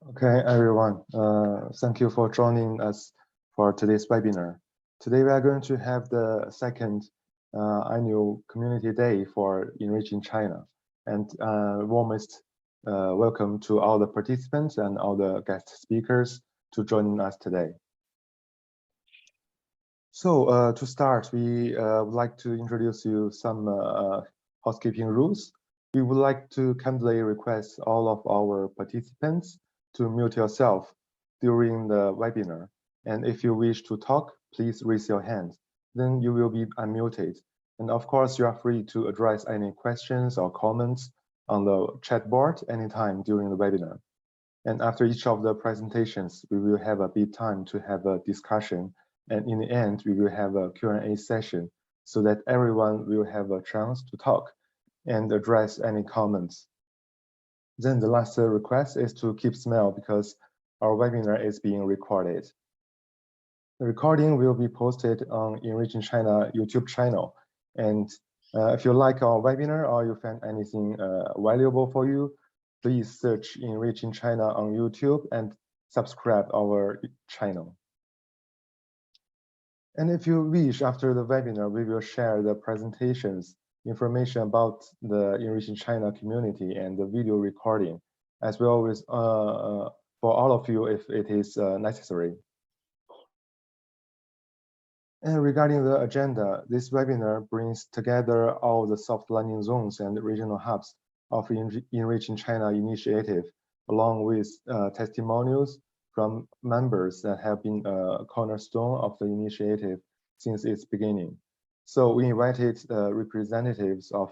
Okay, everyone, thank you for joining us for today's webinar. Today, we are going to have the second annual Community Day for Enriching China. And warmest welcome to all the participants and all the guest speakers to join us today. So to start, we would like to introduce you some housekeeping rules. We would like to kindly request all of our participants to mute yourself during the webinar. And if you wish to talk, please raise your hand. Then you will be unmuted. And of course, you are free to address any questions or comments on the chat board anytime during the webinar. And after each of the presentations, we will have a bit time to have a discussion. And in the end, we will have a Q&A session so that everyone will have a chance to talk and address any comments. Then the last request is to keep smile because our webinar is being recorded. The recording will be posted on Enriching China YouTube channel. And if you like our webinar or you find anything valuable for you, please search Enriching China on YouTube and subscribe our channel. And if you wish, after the webinar, we will share the presentations, information about the Enriching China community and the video recording, as well as for all of you if it is necessary. And regarding the agenda, this webinar brings together all the soft learning zones and regional hubs of Enriching China initiative, along with testimonials from members that have been a cornerstone of the initiative since its beginning. So we invited representatives of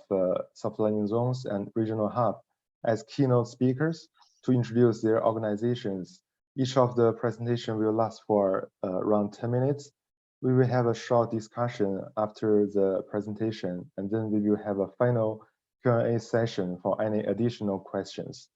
soft learning zones and regional hub as keynote speakers to introduce their organizations. Each of the presentation will last for around 10 minutes. We will have a short discussion after the presentation, and then we will have a final Q&A session for any additional questions.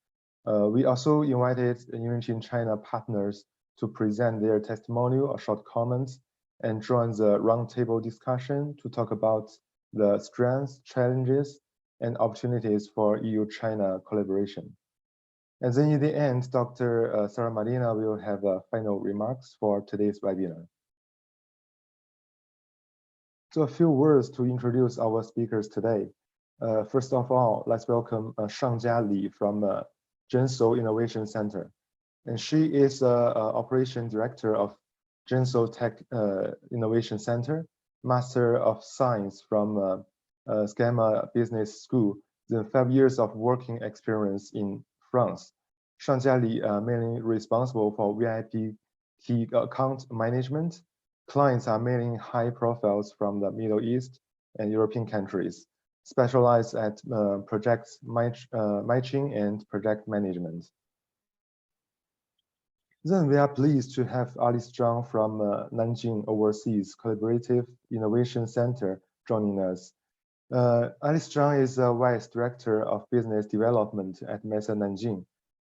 We also invited Enriching China partners to present their testimonial or short comments and join the roundtable discussion to talk about the strengths, challenges, and opportunities for EU-China collaboration. And then in the end, Dr. Sarah Marina will have final remarks for today's webinar. So a few words to introduce our speakers today. First of all, let's welcome Shangjia Li from Zhensou Innovation Center. And she is Operation Director of Zhensou Tech Innovation Center, Master of Science from Schema Business School, then 5 years of working experience in France. Shangjia Li mainly responsible for VIP key account management. Clients are mainly high profiles from the Middle East and European countries, specialized at project matching and project management. Then we are pleased to have Alice Zhang from Nanjing Overseas Collaborative Innovation Center joining us. Alice Zhang is a Vice Director of Business Development at MESA Nanjing.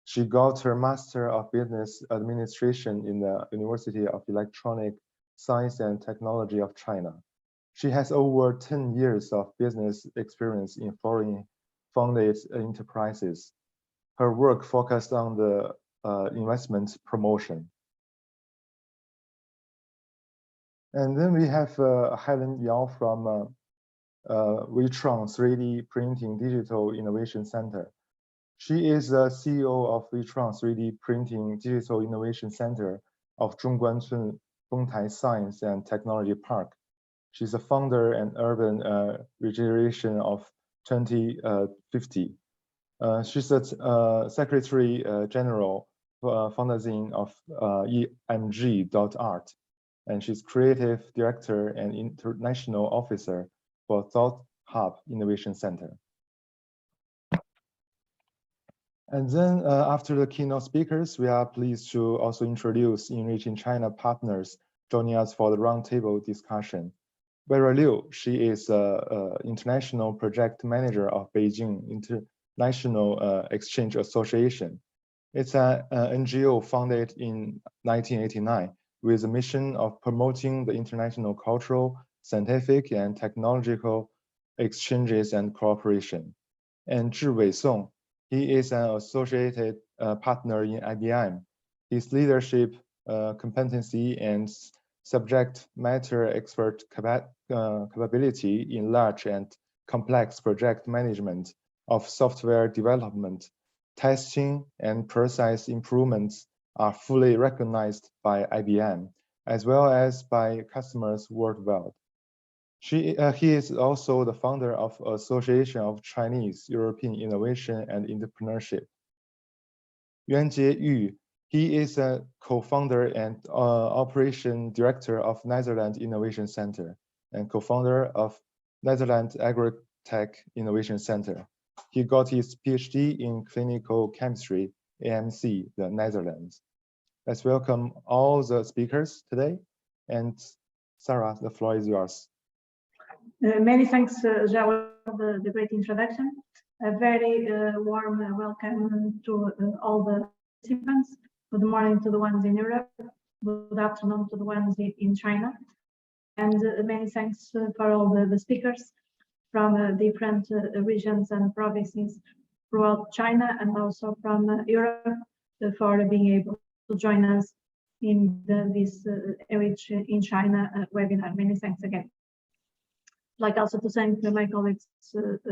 She got her Master of Business Administration in the University of Electronic Science and Technology of China. She has over 10 years of business experience in foreign-funded enterprises. Her work focused on the investment promotion. And then we have Helen Yao from Weitron 3D Printing Digital Innovation Center. She is the CEO of Weitron 3D Printing Digital Innovation Center of Zhongguancun Fengtai Science and Technology Park. She's a founder and urban regeneration of 2050. She's a Secretary General Foundation of EMG.art, and she's Creative Director and International Officer for Thought Hub Innovation Center. And then after the keynote speakers, we are pleased to also introduce Enriching China partners joining us for the roundtable discussion. Vera Liu, she is International Project Manager of Beijing International Exchange Association. It's an NGO founded in 1989 with a mission of promoting the international cultural, scientific, and technological exchanges and cooperation. And Zhi Wei Song, he is an Associated partner in IBM. His leadership, competency, and subject matter expert capability in large and complex project management of software development, testing, and process improvements are fully recognized by IBM, as well as by customers worldwide. He is also the founder of Association of Chinese European Innovation and Entrepreneurship. Yuanjie Yu, he is a co-founder and operation director of Netherlands Innovation Center and co-founder of Netherlands Agritech Innovation Center. He got his PhD in clinical chemistry, AMC, the Netherlands. Let's welcome all the speakers today. And Sarah, the floor is yours. Many thanks, João, for the great introduction. A very warm welcome to all the participants. Good morning to the ones in Europe. Good afternoon to the ones in China. And many thanks for all the speakers from different regions and provinces throughout China and also from Europe for being able to join us in this ENRICH in China webinar. Many thanks again. I'd like also to thank my colleagues,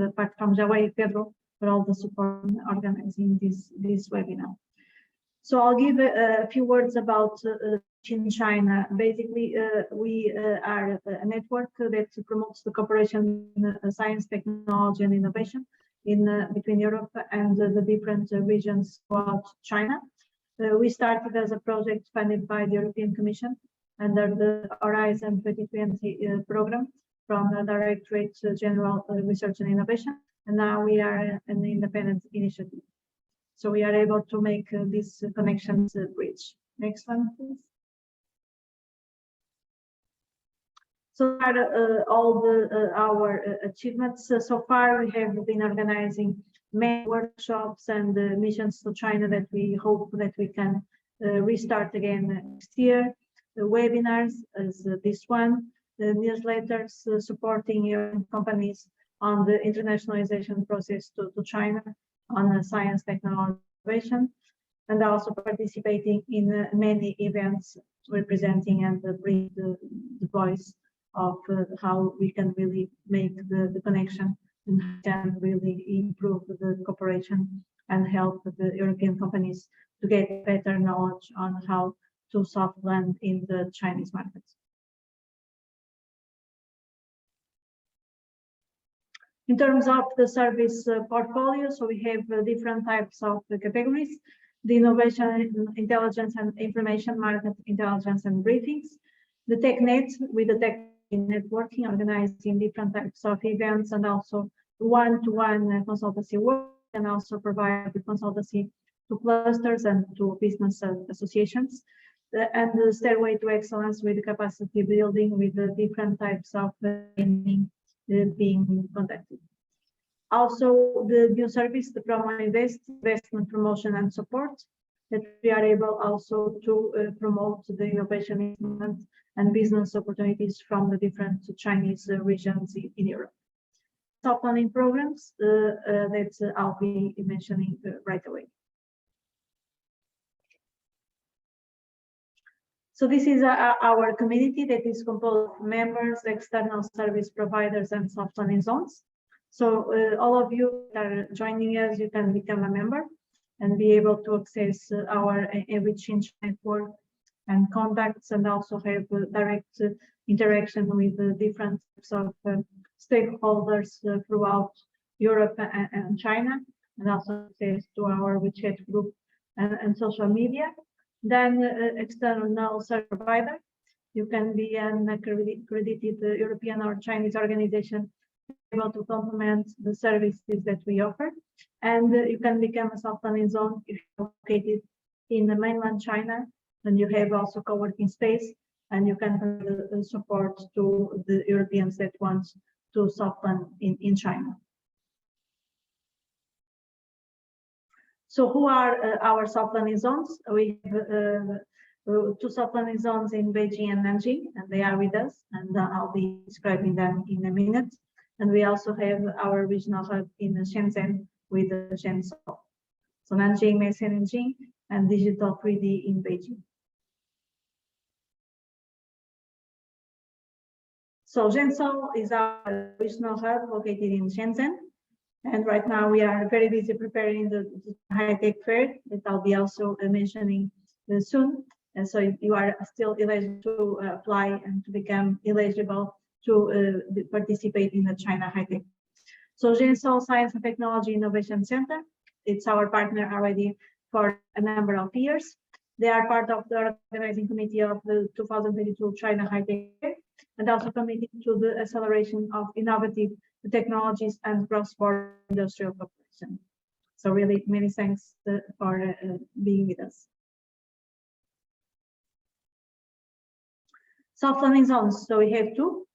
apart from João and Pedro, for all the support in organizing this webinar. So I'll give a few words about in China. Basically, we are a network that promotes the cooperation in science, technology, and innovation between Europe and the different regions throughout China. We started as a project funded by the European Commission under the Horizon 2020 program from the Directorate General Research and Innovation, and now we are an independent initiative. So we are able to make these connections bridge. Next one, please. So all our achievements so far, we have been organizing many workshops and missions to China that we hope that we can restart again next year. The webinars as this one, the newsletters supporting your companies on the internationalization process to China, on science, technology, innovation, and also participating in many events representing and bring the voice of how we can really make the connection and can really improve the cooperation and help the European companies to get better knowledge on how to soft land in the Chinese markets. In terms of the service portfolio, so we have different types of categories: the innovation, intelligence and information, market intelligence and briefings, the TechNet with the tech networking, organizing different types of events and also one-to-one consultancy work, and also provide the consultancy to clusters and to business associations, and the stairway to excellence with capacity building with the different types of training being conducted. Also, the new service, the Promo investment promotion and support, that we are able also to promote the innovation and business opportunities from the different Chinese regions in Europe. Soft landing programs that I'll be mentioning right away. So this is our community that is composed of members, external service providers, and soft landing zones. So all of you that are joining us, you can become a member and be able to access our ENRICH network and contacts, and also have direct interaction with the different types of stakeholders throughout Europe and China, and also access to our WeChat group and social media. Then external service provider, you can be an accredited European or Chinese organization able to complement the services that we offer, and you can become a soft landing zone if you're located in the mainland China, and you have also co-working space, and you can provide support to the Europeans that want to soft land in China. So who are our soft landing zones? We have two soft landing zones in Beijing and Nanjing, and they are with us, and I'll be describing them in a minute. And we also have our regional hub in Shenzhen with Shenzhou. So Nanjing, Nanjing, and Digital 3D in Beijing. So Zhenzhou is our regional hub located in Shenzhen. And right now we are very busy preparing the high-tech fair that I'll be also mentioning soon. And so you are still eligible to apply and to become eligible to participate in the China High-Tech. So Zhenzhou Science and Technology Innovation Center, it's our partner already for a number of years. They are part of the organizing committee of the 2022 China High-Tech Fair and also committed to the acceleration of innovative technologies and cross-border industrial cooperation. So really many thanks for being with us. Soft learning zones, so we have two.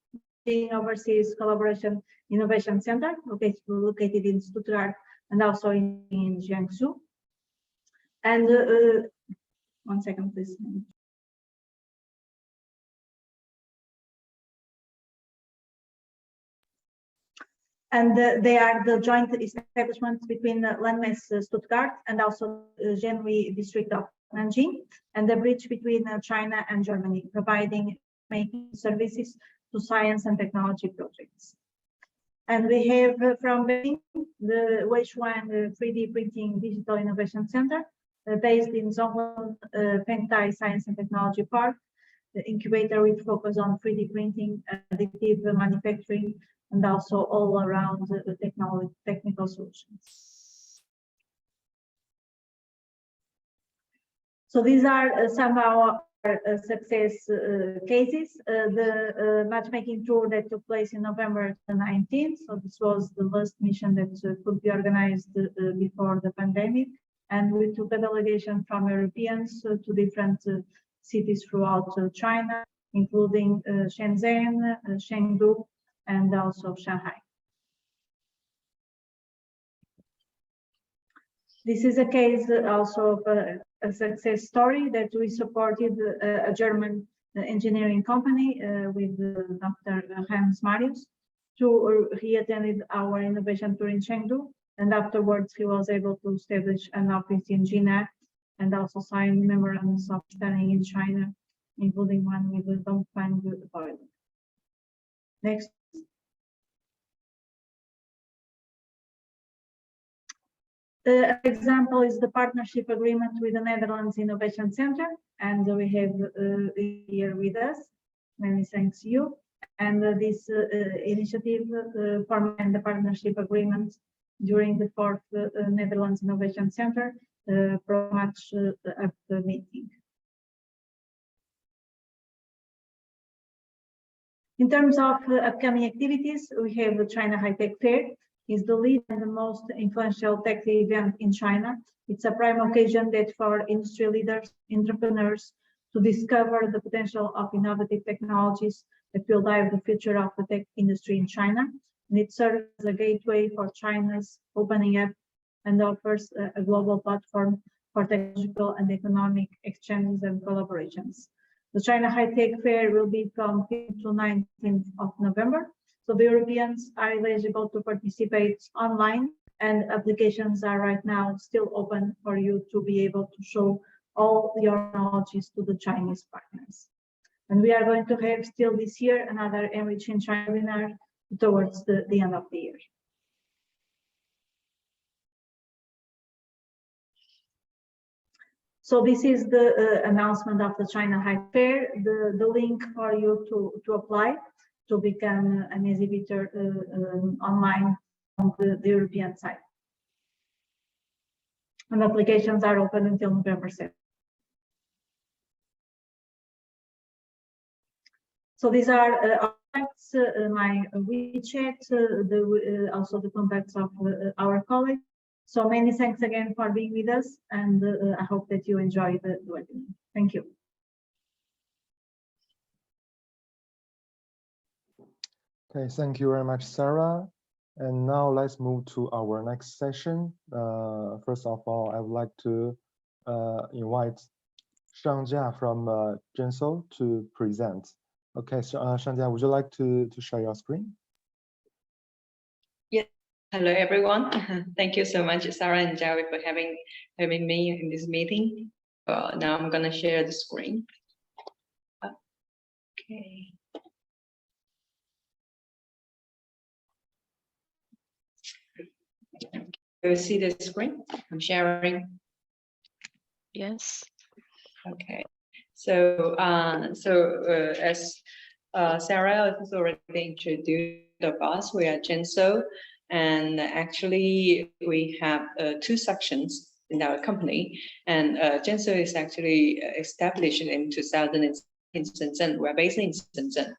The Overseas Collaboration Innovation Center, located in Stuttgart and also in Jiangsu. And 1 second, please. And they are the joint establishment between Landmass Stuttgart and also Genhui district of Nanjing, and the bridge between China and Germany, providing making services to science and technology projects. And we have from Beijing the Weishuan 3D Printing Digital Innovation Center, based in Zonghua Pengtai Science and Technology Park, the incubator with focus on 3D printing, additive manufacturing, and also all around the technical solutions. So these are some of our success cases. The matchmaking tour that took place in November 19th. So this was the last mission that could be organized before the pandemic. And we took a delegation from Europeans to different cities throughout China, including Shenzhen, Chengdu, and also Shanghai. This is a case also of a success story that we supported a German engineering company with Dr. Hans Marius. He attended our innovation tour in Chengdu, and afterwards he was able to establish an office in Jinan and also sign memorandums of understanding in China, including one with the Dongfang boiler. Next. An example is the partnership agreement with the Netherlands Innovation Center, and we have here with us. Many thanks you. And this initiative formed the partnership agreement during the 4th Netherlands Innovation Center pro-match at the meeting. In terms of upcoming activities, we have the China High-Tech Fair. Is the lead and the most influential tech event in China. It's a prime occasion that for industry leaders, entrepreneurs to discover the potential of innovative technologies that will drive the future of the tech industry in China. And it serves as a gateway for China's opening up and offers a global platform for technological and economic exchanges and collaborations. The China High-Tech Fair will be from 5th to 19th of November. So the Europeans are eligible to participate online, and applications are right now still open for you to be able to show all your knowledges to the Chinese partners. And we are going to have still this year another ENRICH in China webinar towards the end of the year. So this is the announcement of the China High Fair, the link for you to apply to become an exhibitor online on the European side. And applications are open until November 7th. So these are our contacts, my WeChat, also the contacts of our colleagues. So many thanks again for being with us, and I hope that you enjoy the webinar. Thank you. Okay, thank you very much, Sarah. And now let's move to our next session. First of all, I would like to invite Shangjia from Zhenzhou to present. Okay, so Shangjia, would you like to share your screen? Yes, Hello, everyone. Thank you so much, Sarah and Jerry, for having me in this meeting. Now I'm going to share the screen. Okay. You see the screen? I'm sharing. Yes. Okay. So, as Sarah has already introduced us, we are Genso, and actually we have two sections in our company. And Genso is actually established in 2000 in Shenzhen. We're based in Shenzhen.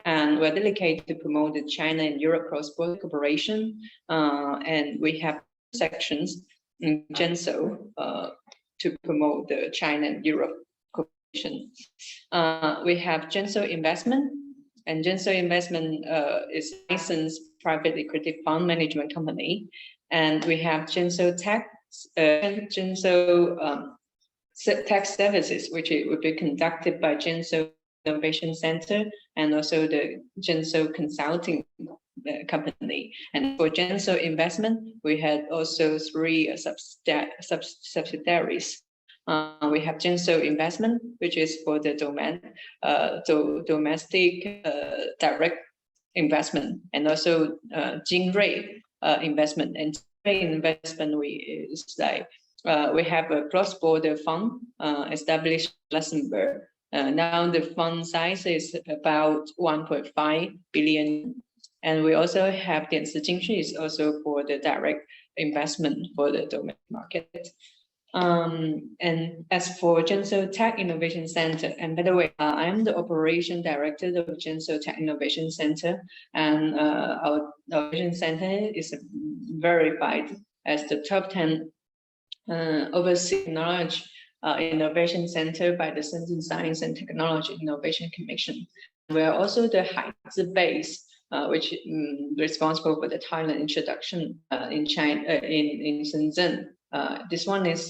And we're dedicated to promote the China and Europe cross-border cooperation. And we have sections in Genso to promote the China and Europe cooperation. We have Genso Investment, and Genso Investment is a licensed private equity fund management company. And we have Genso Tech, Genso Tech Services, which it would be conducted by Genso Innovation Center and also the Genso Consulting company. And for Genso Investment, we had also three subsidiaries. We have Genso Investment, which is for the domestic direct investment, and also Jingrui Investment. And Jingrui Investment, we have a cross-border fund established in Luxembourg. Now the fund size is about 1.5 billion. And we also have the Jingrui is also for the direct investment for the domestic market. And as for Genso Tech Innovation Center, and by the way, I am the operation director of Genso Tech Innovation Center, and our innovation center is verified as the top 10 overseas knowledge innovation center by the Shenzhen Science and Technology Innovation Commission. We are also the Haizi base, which is responsible for the Thailand introduction in China, in Shenzhen. This one is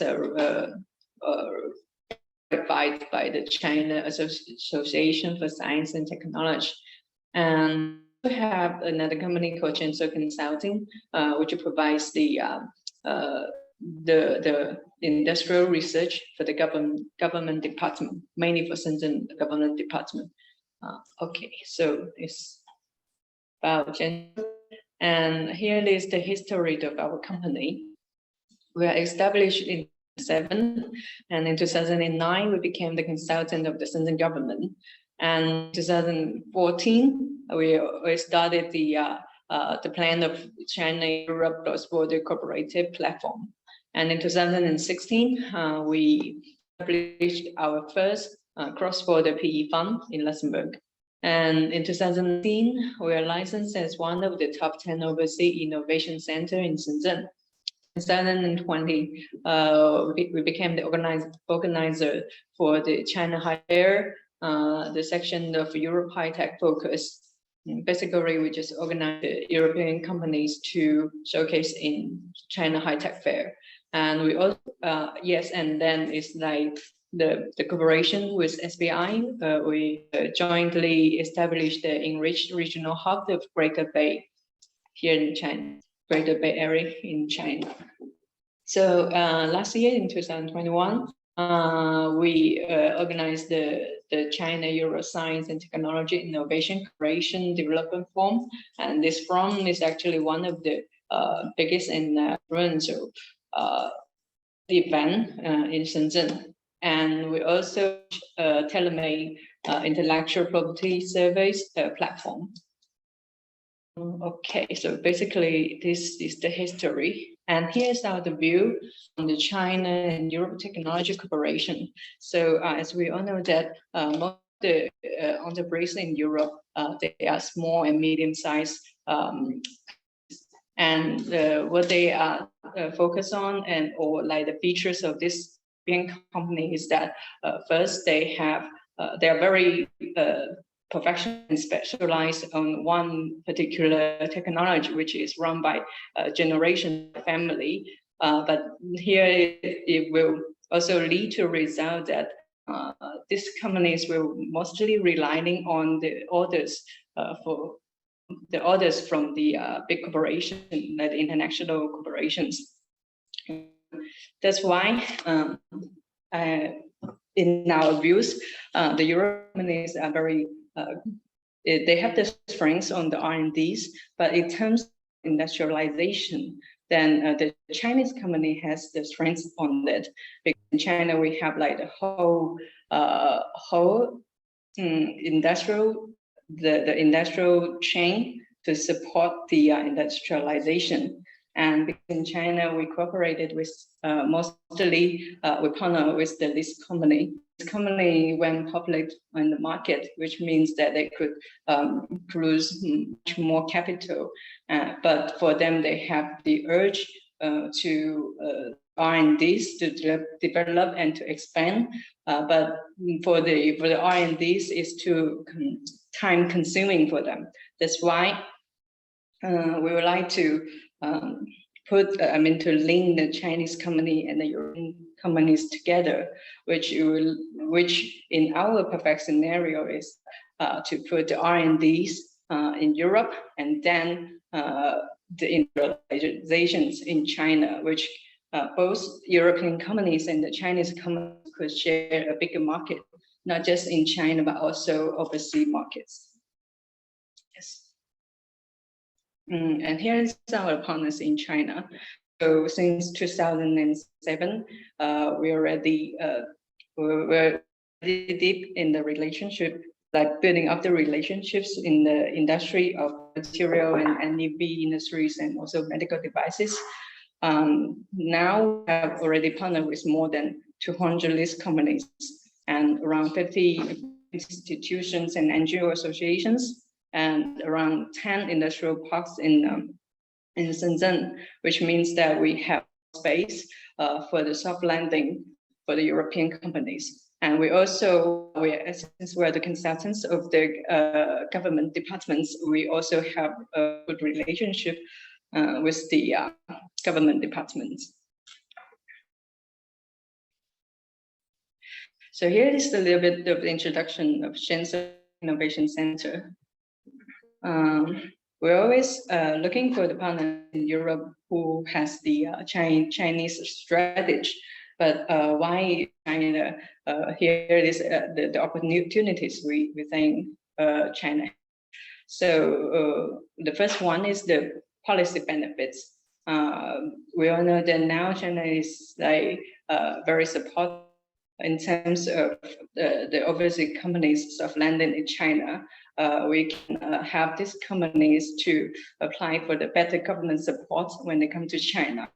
verified by the China Association for Science and Technology. And we have another company called Genso Consulting, which provides the industrial research for the government department, mainly for Shenzhen government department. Okay, so it's about Genso. And here is the history of our company. We are established in 2007, and in 2009 we became the consultant of the Shenzhen government. And in 2014 we started the plan of China-Europe cross-border cooperative platform. And in 2016 we established our first cross-border PE fund in Luxembourg. And in 2018 we are licensed as one of the top 10 overseas innovation center in Shenzhen. In 2020, we became the organizer for the China High Fair, the section of Europe High Tech Focus. And basically, we just organize the European companies to showcase in China High Tech Fair. And we also, yes, and then it's like the cooperation with SBI. We jointly established the ENRICH regional hub of Greater Bay here in China. Greater Bay Area in China. So last year in 2021, we organized the China Euro Science and Technology Innovation Cooperation Development Forum, and this forum is actually one of the biggest and influential event in Shenzhen. And we also tailor-made intellectual property surveys platform. Okay, so basically this is the history, and here's our view on the China and Europe technology cooperation. So as we all know that most of the enterprises in Europe, they are small and medium-sized, and what they are focused on or like the features of this European company is that first they are very professional and specialized on one particular technology, which is run by a generation family. But here it will also lead to a result that these companies will mostly relying on the orders for the orders from the big corporation, like international corporations. That's why, in our views, the European companies are very, they have the strengths on the R&Ds, but in terms of industrialization, then the Chinese company has the strengths on that. Because in China, we have like the whole industrial, the industrial chain to support the industrialization. And in China, we cooperated with mostly we partner with this company. This company went public on the market, which means that they could produce much more capital. But for them, they have the urge to R&Ds to develop and to expand. But for the R&Ds, is too time consuming for them. That's why we would like to to link the Chinese company and the European companies together, which in our perfect scenario is to put the R&Ds in Europe, and then the industrializations in China, which both European companies and the Chinese companies could share a bigger market, not just in China, but also overseas markets. Yes. And here's our partners in China. So since 2007, we're already deep in the relationship, like building up the relationships in the industry of material and NEV industries and also medical devices. Now we have already partnered with more than 200 list companies and around 50 institutions and NGO associations, and around 10 industrial parks in Shenzhen, which means that we have space for the soft landing for the European companies. And we also, since we're the consultants of the government departments, we also have a good relationship with the government departments. So here is a little bit of the introduction of Shenzhen Innovation Center. We're always looking for the partner in Europe who has the Chinese strategy, but why China? Here is the opportunities we think China. So the first one is the policy benefits. We all know that now China is like very supportive in terms of the overseas companies of landing in China. We can have these companies to apply for the better government support when they come to China.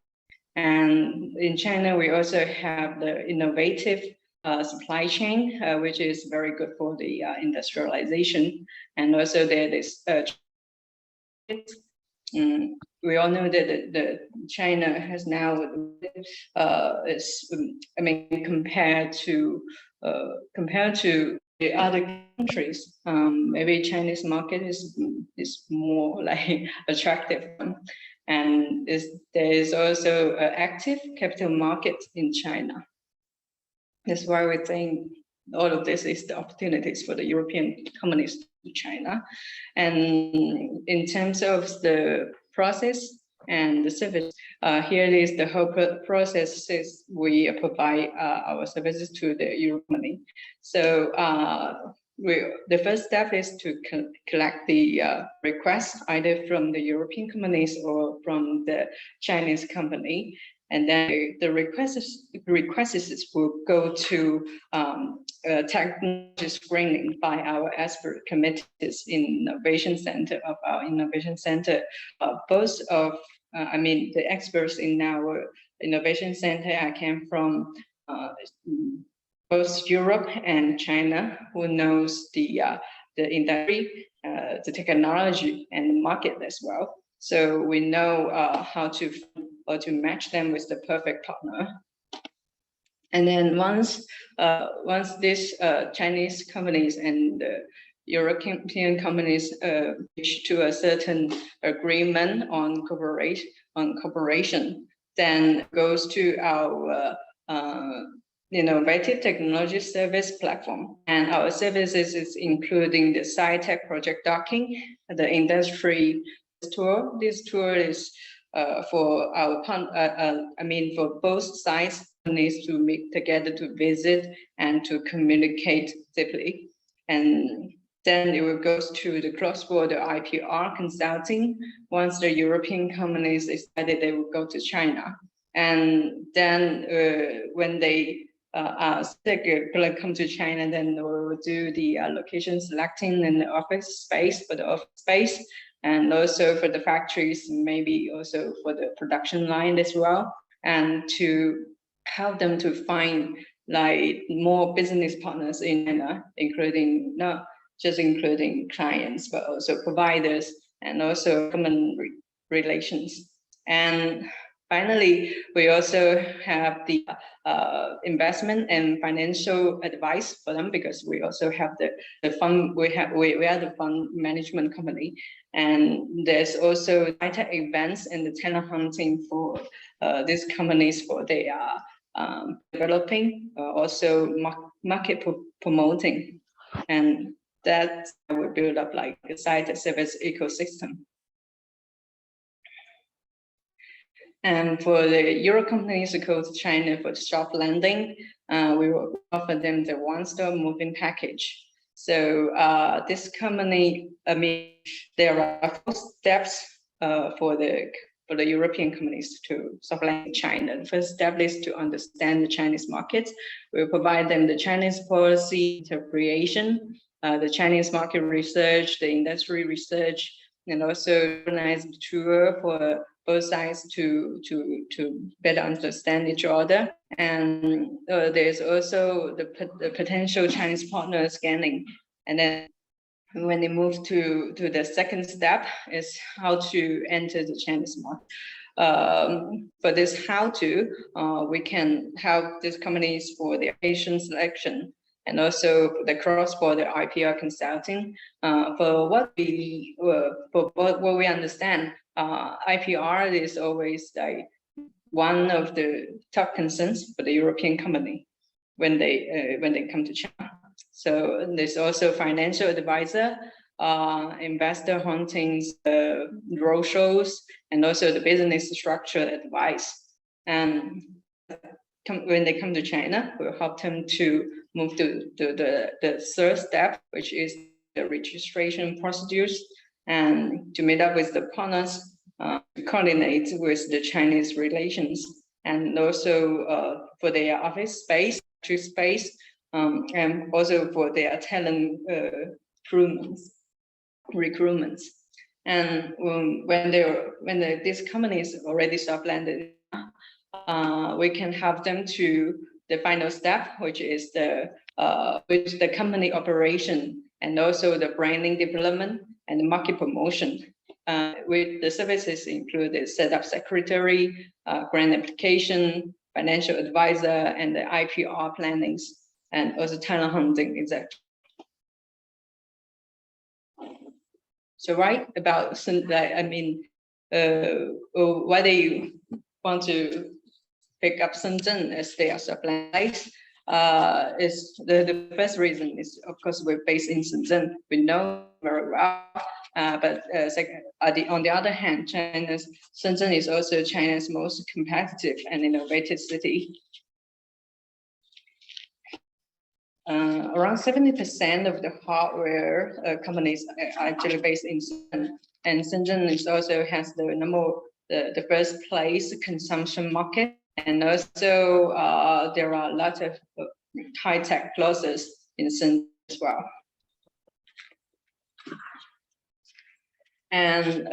And in China, we also have the innovative supply chain, which is very good for the industrialization. And also there is we all know that the China has now compared to the other countries, maybe Chinese market is more like attractive one. And there is also an active capital market in China. That's why we think all of this is the opportunities for the European companies to China. And in terms of the process and the service, here is the whole processes we provide our services to the European company. So the first step is to collect the requests either from the European companies or from the Chinese company. And then the requests will go to technology screening by our expert committees in Innovation Center of our Innovation Center. Both of, the experts in our Innovation Center came from both Europe and China, who knows the industry, the technology, and the market as well. So we know how to match them with the perfect partner. And then once these Chinese companies and European companies reach to a certain agreement on cooperation, then goes to our innovative technology service platform. And our services is including the sci-tech project docking, the industry tour. This tour is for our for both sides needs to meet together to visit and to communicate deeply. And then it will go to the cross-border IPR consulting. Once the European companies decided they will go to China. And then when they are going to come to China, then we'll do the location selecting and the office space for the office space, and also for the factories, maybe also for the production line as well, and to help them to find like more business partners in China, including not just including clients, but also providers and also government relations. And finally, we also have the investment and financial advice for them, because we also have the fund. We are the fund management company, and there's also high-tech events and the talent hunting for these companies for they are developing, also market promoting, and that will build up like a site service ecosystem. And for the Euro companies who go to China for soft landing, we will offer them the one-stop moving package. So this company, there are 4 steps for the European companies to soft land in China. The first step is to understand the Chinese market. We'll provide them the Chinese policy interpretation, the Chinese market research, the industry research, and also organize the tour for both sides to better understand each other. And there's also the potential Chinese partner scanning. And then when they move to the second step is how to enter the Chinese market. For this how to, we can help these companies for the patient selection, and also the cross-border IPR consulting. For what we understand, IPR is always like one of the top concerns for the European company when they come to China. So there's also financial advisor, investor huntings, roadshows, and also the business structure advice. And when they come to China, we'll help them to move to the third step, which is the registration procedures, and to meet up with the partners, to coordinate with the Chinese relations, and also for their office space, and also for their talent recruitments. And when this company is already soft landed, we can help them to the final step, which is the company operation, and also the branding development and the market promotion. With the services included setup secretary, grant application, financial advisor, and the IPR plannings, and also talent hunting, etc. So right about why they want to pick up Shenzhen as their supply base, is the first reason is, of course, we're based in Shenzhen. We know very well, but on the other hand, Shenzhen is also China's most competitive and innovative city. Around 70% of the hardware companies are actually based in Shenzhen, and Shenzhen is also has the first place consumption market, and also there are a lot of high-tech clusters in Shenzhen as well. And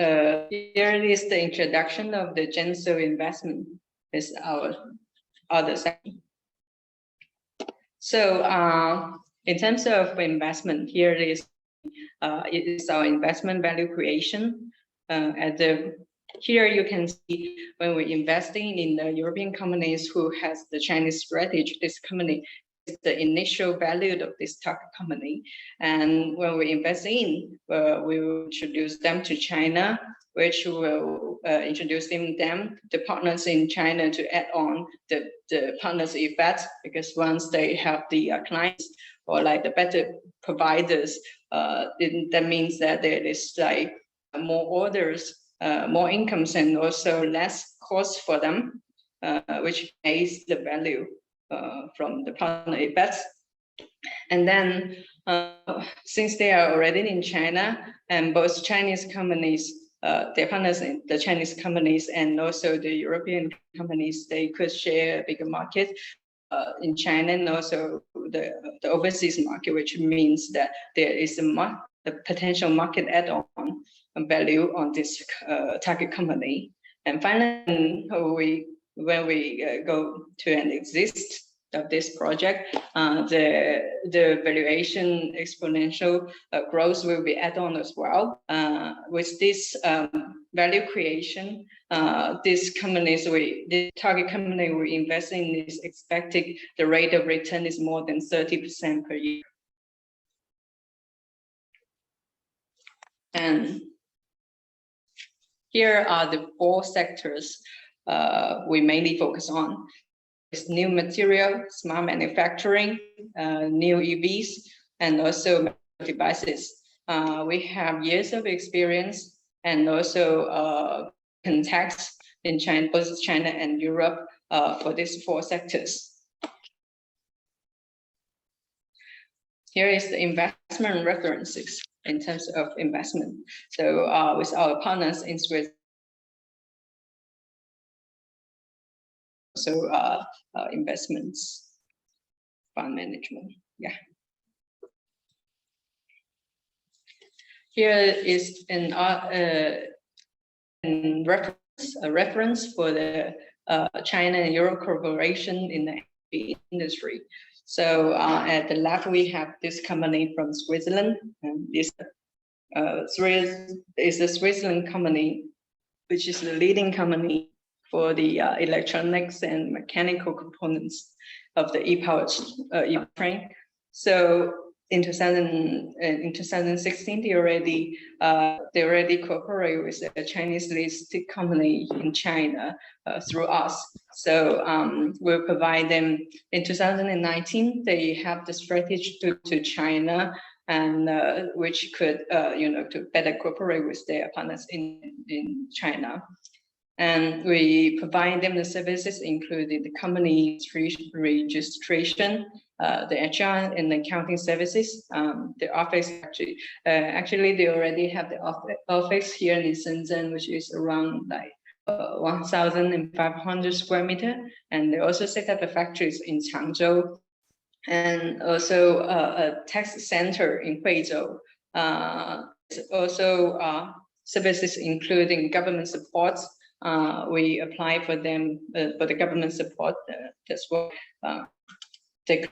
here is the introduction of the Genso investment, is our other section. So in terms of investment, here it is our investment value creation. Here you can see when we're investing in the European companies who has the Chinese strategy, this company the initial value of this target company. And when we invest in, we will introduce them to China, which will introduce them the partners in China to add on the partners effect, because once they have the clients or like the better providers, that means that there is like more orders, more incomes, and also less cost for them, which makes the value from the partner effects. And then since they are already in China, and both Chinese companies, their partners in the Chinese companies and also the European companies, they could share a bigger market in China, and also the overseas market, which means that there is a potential market add-on value on this target company. And finally, when we go to an exist of this project, the valuation exponential growth will be add on as well. With this value creation, these companies, the target company we invest in is expected the rate of return is more than 30% per year. And here are the 4 sectors we mainly focus on. It's new material, smart manufacturing, new EVs, and also devices. We have years of experience and also contacts in China, both China and Europe, for these 4 sectors. Here is the investment references in terms of investment. So with our partners in Switzerland, so investments, fund management, yeah. Here is a reference for the China and Europe cooperation in the EV industry. So at the left, we have this company from Switzerland, and this is a Switzerland company, which is the leading company for the electronics and mechanical components of the e-powertrain. So in 2016, they already cooperate with a Chinese listed company in China through us. So we'll provide them. In 2019, they have the strategy to China, and which could to better cooperate with their partners in China. And we provide them the services, including the company registration, the HR and accounting services. The office actually they already have the office here in Shenzhen, which is around like 1,500 square meter, and they also set up the factories in Changzhou, and also a tax center in Huizhou. Also services including government support. We apply for them for the government support. That's what they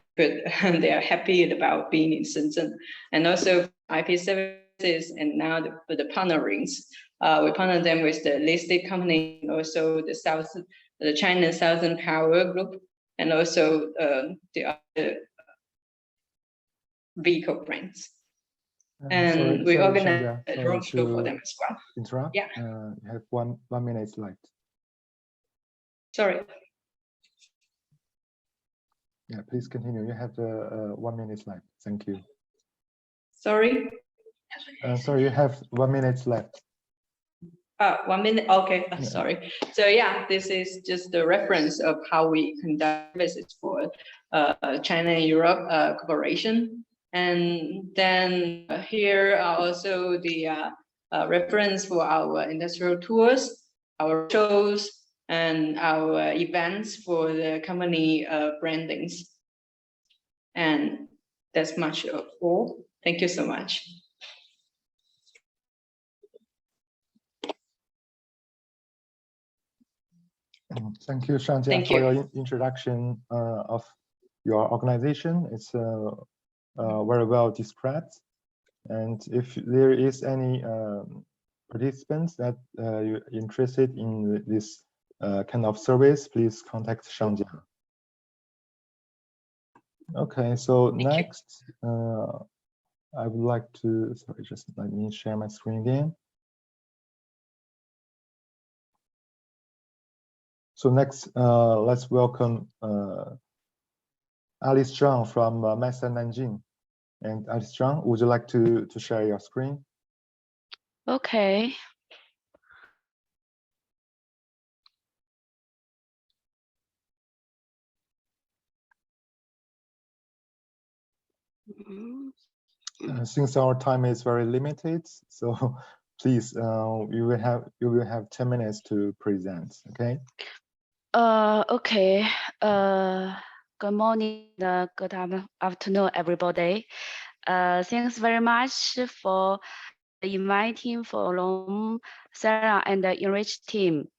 are happy about being in Shenzhen, and also IP services. And now for the partnerings, we partner them with the listed company, and also the China Southern Power Group, and also the other vehicle brands. And we organize a drone show for them as well. Interrupt? Yeah. You have one minute left. Sorry. Yeah, please continue. You have 1 minute left. Thank you. Sorry. Sorry, you have 1 minute left. 1 minute. Okay. Sorry. So yeah, this is just the reference of how we conduct visits for China and Europe cooperation. And then here are also the reference for our industrial tours, our shows, and our events for the company brandings. And that's much of all. Thank you so much. Thank you, Shangjia, for your introduction of your organization. It's very well described. And if there is any participants that you're interested in this kind of service, please contact Shangjia. Okay, so Thank you. next, I would like to, sorry, just let me share my screen again. So next, let's welcome Alice Zhang from Mesa Nanjing. And Alice Zhang, would you like to share your screen? Okay. Mhm. Since our time is very limited, so please, you will have 10 minutes to present. Okay. Okay. Good morning, good afternoon, everybody. Thanks very much for inviting for Long, Sarah, and the ENRICH team.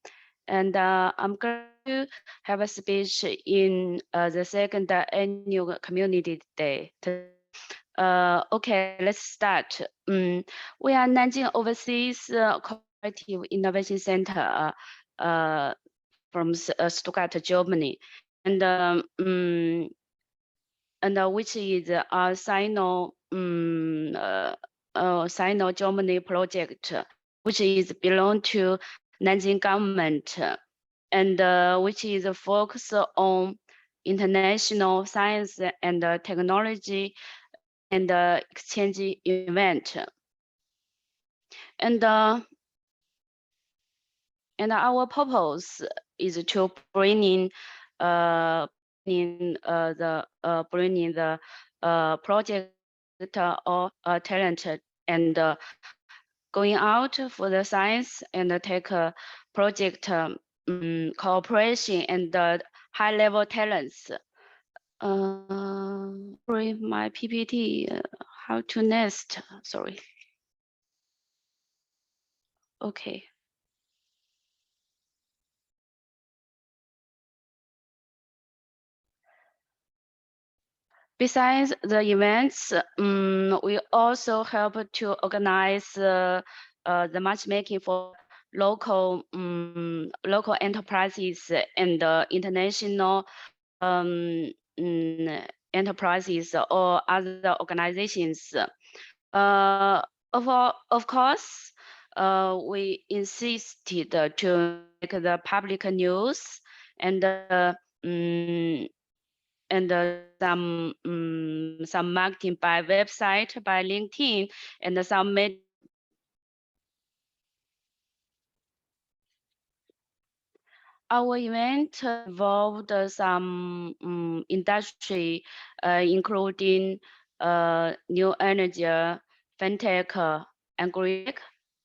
And I'm going to have a speech in the second annual community day. Okay, let's start. We are Nanjing Overseas Cooperative Innovation Center from Stuttgart, Germany, and which is a Sino Germany project, which is belong to Nanjing government, and which is focused on international science and technology and exchange event. And our purpose is to bringing the project or talent and going out for the science and take project cooperation and high level talents. Sorry, my PPT, how to next, sorry. Okay. Besides the events, we also help to organize the matchmaking for local enterprises and international enterprises or other organizations. Of course, we insisted to make the public news and some marketing by website, by LinkedIn, and some our event involved some industry, including new energy, fintech, agri,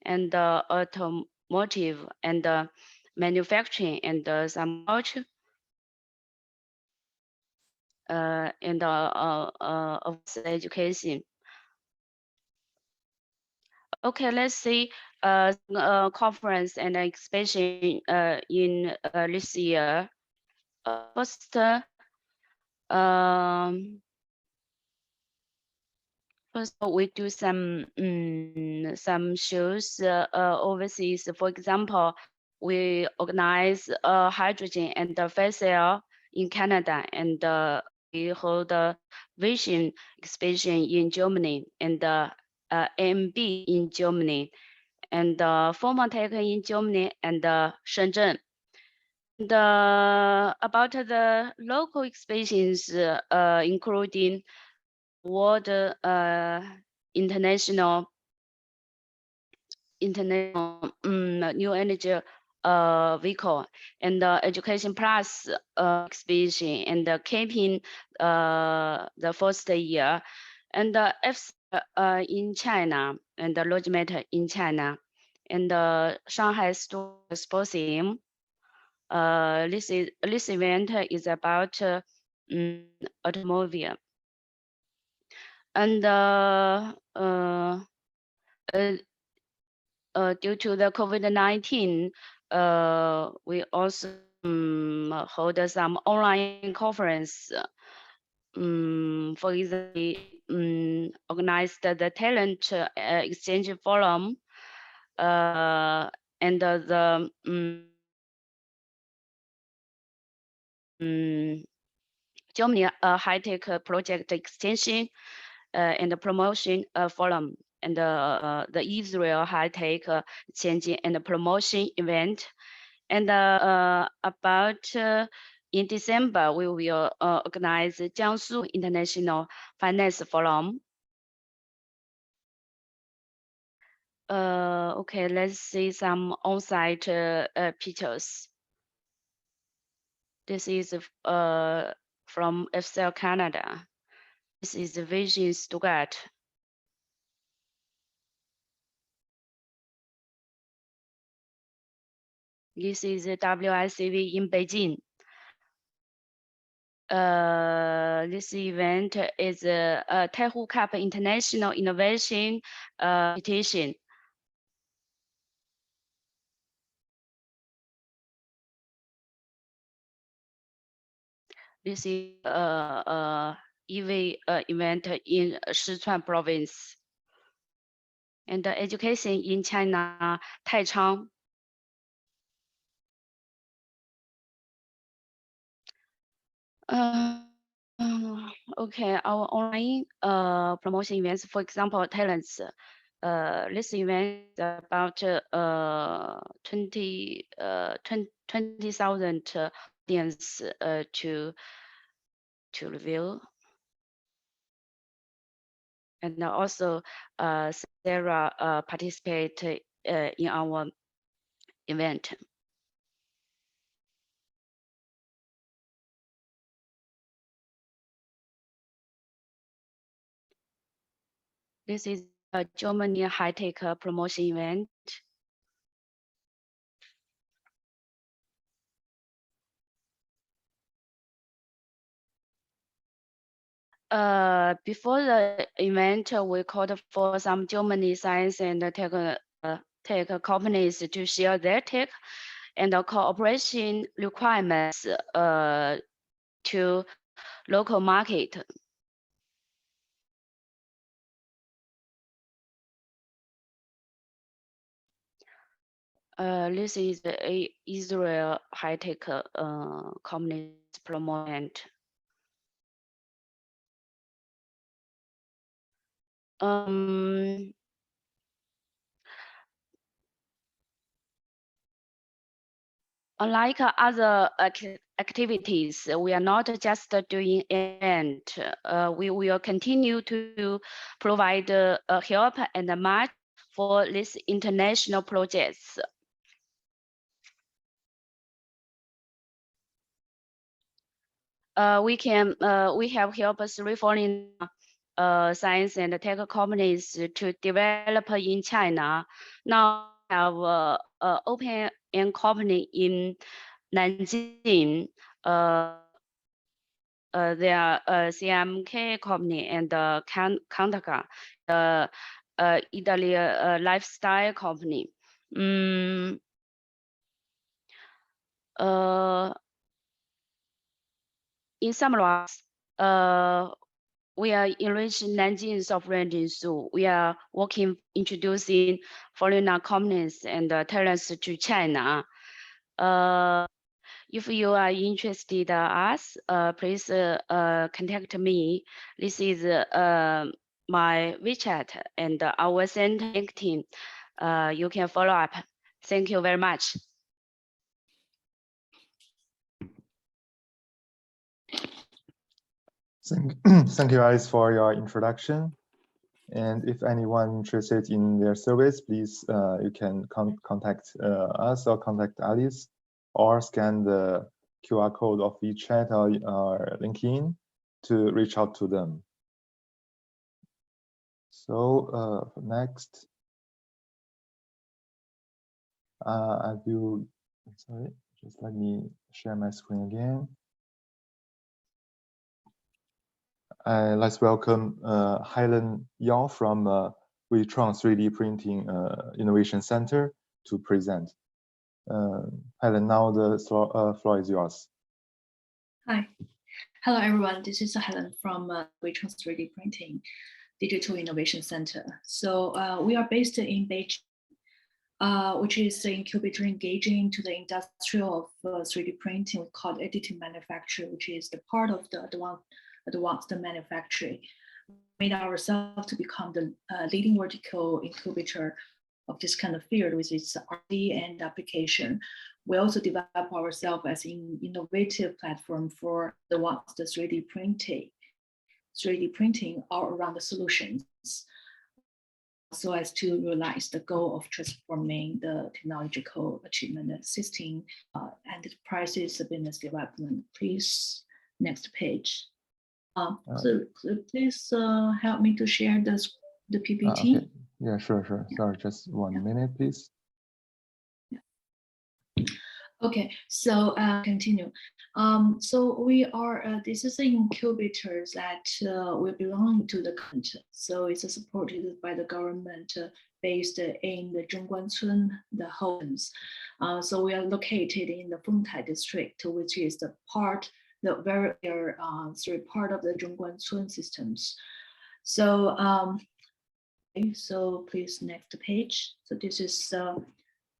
and automotive, and manufacturing, and some culture, and of education. Okay, let's see conference and exhibition in this year. First, we do some shows overseas. For example, we organize hydrogen and the fuel cell in Canada, and we hold a vision exhibition in Germany, and AMB in Germany, and former tech in Germany and Shenzhen. And about the local exhibitions, including World International New Energy Vehicle, and Education Plus exhibition, and camping the first year, and F in China, and the Lodgemet in China, and Shanghai Symposium. This event is about automobile. And due to the COVID-19, we also hold some online conference. For example, organized the talent exchange forum, and the Germany high-tech project extension and promotion forum, and the Israel high-tech changing and promotion event. And about in December, we will organize Jiangsu International Finance Forum. Okay, let's see some on-site pictures. This is from FCL Canada. This is the Vision Stuttgart. This is the WICV in Beijing. This event is a Taihu Cup International Innovation Competition. This is EV event in Sichuan province. And the education in China, Taichung. Okay, our online promotion events, for example, talents. This event is about 20,000 audience to review. And also Sarah participate in our event. This is a Germany high-tech promotion event. Before the event, we called for some Germany science and tech companies to share their tech and the cooperation requirements to local market. This is the Israel high-tech companies promote. Unlike other activities, we are not just doing event. We will continue to provide help and match for these international projects. We have helped 3 foreign science and tech companies to develop in China. Now we have open and company in Nanjing. They are CMK company and Kantaga, Italy lifestyle company. In summary, we are enriching Nanjing software engine, so we are working introducing foreign companies and talents to China. If you are interested in us, please contact me. This is my WeChat and our center LinkedIn. You can follow up. Thank you very much. Thank you, Alice, for your introduction. And if anyone interested in their service, please you can contact us or contact Alice, or scan the QR code of WeChat or LinkedIn to reach out to them. So next, I will, sorry, just let me share my screen again. Let's welcome Helen Yao from WeTron 3D Printing Innovation Center to present. Helen, now the floor is yours. Hi. Hello, everyone. This is Helen from WeTron 3D Printing Digital Innovation Center. So we are based in Beijing. which is the incubator engaging into the industrial of 3D printing called additive manufacturing, which is the part of the advanced manufacturing. We made ourselves to become the leading vertical incubator of this kind of field with its R&D and application. We also develop ourselves as an innovative platform for the advanced 3D printing all around the solutions, so as to realize the goal of transforming the technological achievement, assisting enterprises business development. Please, next page. So please help me to share the PPT. Okay. Yeah, sure. Sorry, just 1 minute, please. Okay, so continue. So we are, this is an incubator that will belong to the country. So it's supported by the government based in the Zhongguancun, the homes. So we are located in the Fengtai district, which is the part, the very part of the Zhongguancun systems. So, so please next page. So this is,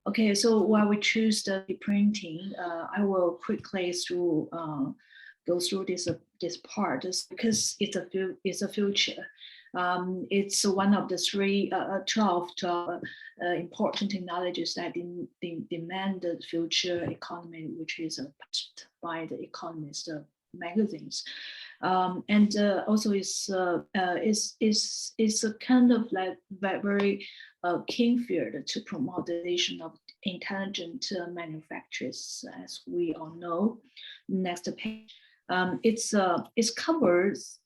okay, so while we choose the printing, I will quickly go through this part because it's a future. It's one of the 12 important technologies that demand the future economy, which is published by the Economist magazines. And also is a kind of like very keen field to promote the vision of intelligent manufacturers, as we all know. Next page. It covers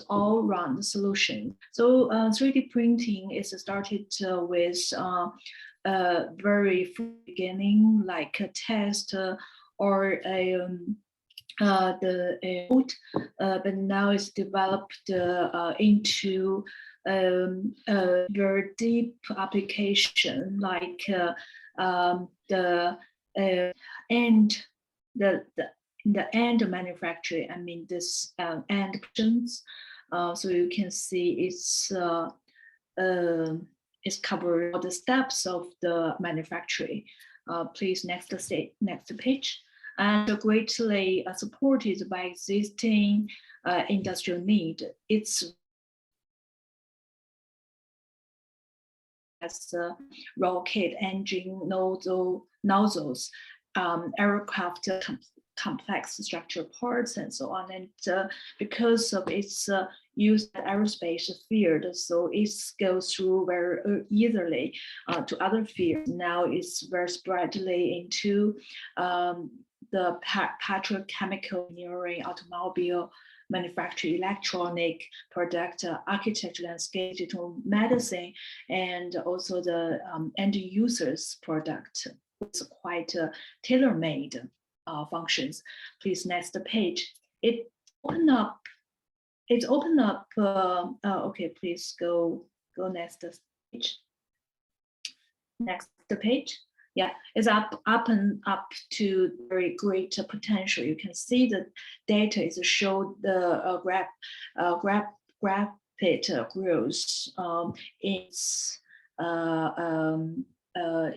all around the solution. So 3D printing is started with very beginning, like a test or but now it's developed into very deep application, like the end manufacturing. I mean this end options. So you can see it's covered all the steps of the manufacturing. Please next page. And greatly supported by existing industrial need. It's as rocket engine nozzles, aircraft complex structure parts, and so on. And because of its use in the aerospace field, so it goes through very easily to other fields. Now it's very spreadly into the petrochemical engineering, automobile manufacturing, electronic product, architecture, landscape, digital medicine, and also the end users product. It's quite tailor-made functions. Please next page. It's open up. Okay, please go next page. Next page. Yeah, it's up to very great potential. You can see the data is show the rapid growth its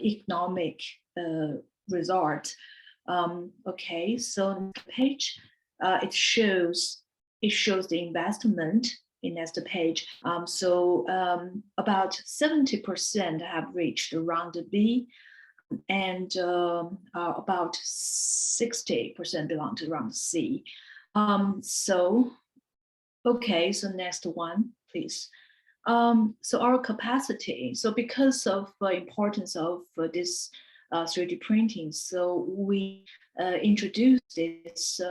economic result. Okay, so next page, it shows the investment in next page. So about 70% have reached round B, and about 60% belong to round C. So, okay, so next one, please. So our capacity, so because of the importance of this 3D printing, so we introduced this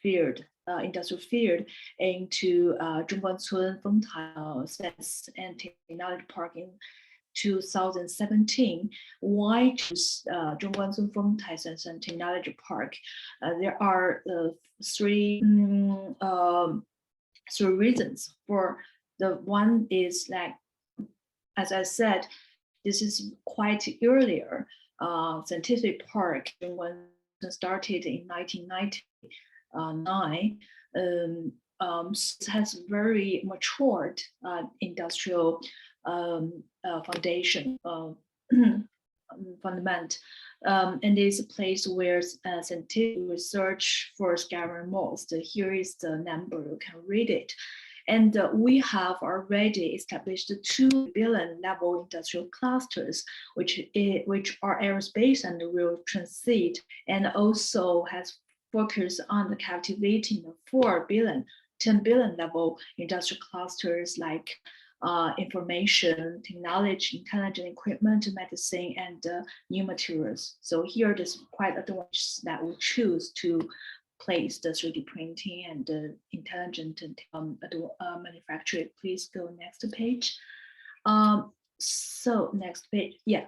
field, industrial field, into Zhongguancun Fengtai Science and Technology Park in 2017. Why choose Zhongguancun Fengtai Science and Technology Park? There are three reasons. For the one is, like, as I said, this is quite earlier. Scientific Park started in 1999. It has very matured industrial foundation fundament, and it's a place where scientific research first gather most. Here is the number, you can read it. And we have already established 2 billion level industrial clusters, which are aerospace and rail transit, and also has focused on captivating the 4 billion, 10 billion level industrial clusters like information, technology, intelligent equipment, medicine, and new materials. So here, there's quite advantage that we choose to place the 3D printing and intelligent manufacturing. Please go next page. So next page, yeah.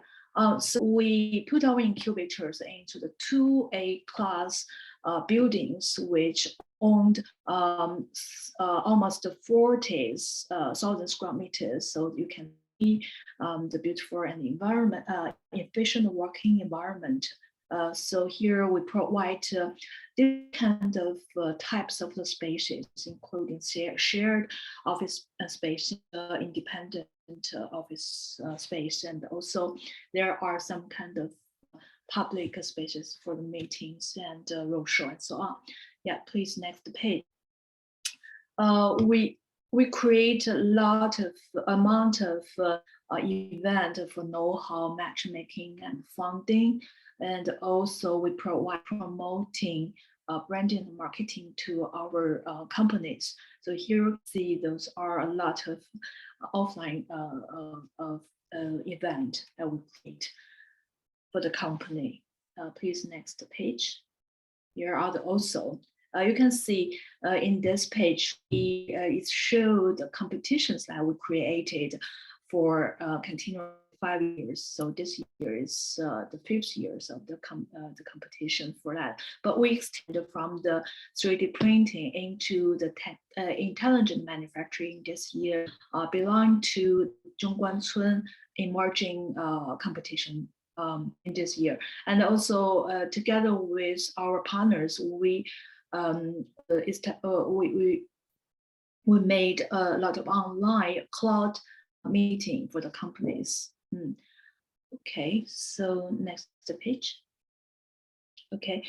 So we put our incubators into the 2A class buildings, which owned almost 40,000 square meters. So you can see the beautiful and environment, efficient working environment. So here we provide different kind of types of the spaces, including shared office space, independent office space, and also there are some kind of public spaces for the meetings and roadshow and so on. Yeah, please next page. We create a lot of amount of event for know-how, matchmaking, and funding, and also we provide promoting branding and marketing to our companies. So here you see those are a lot of offline event that we create for the company. Please next page. Here are the also. You can see in this page, it showed the competitions that we created for continuous 5 years. So this year is the 5th year of the competition for that. But we extended from the 3D printing into the intelligent manufacturing this year, belong to Zhongguancun emerging competition in this year. And also together with our partners, we made a lot of online cloud meeting for the companies. Okay, so next page. Okay,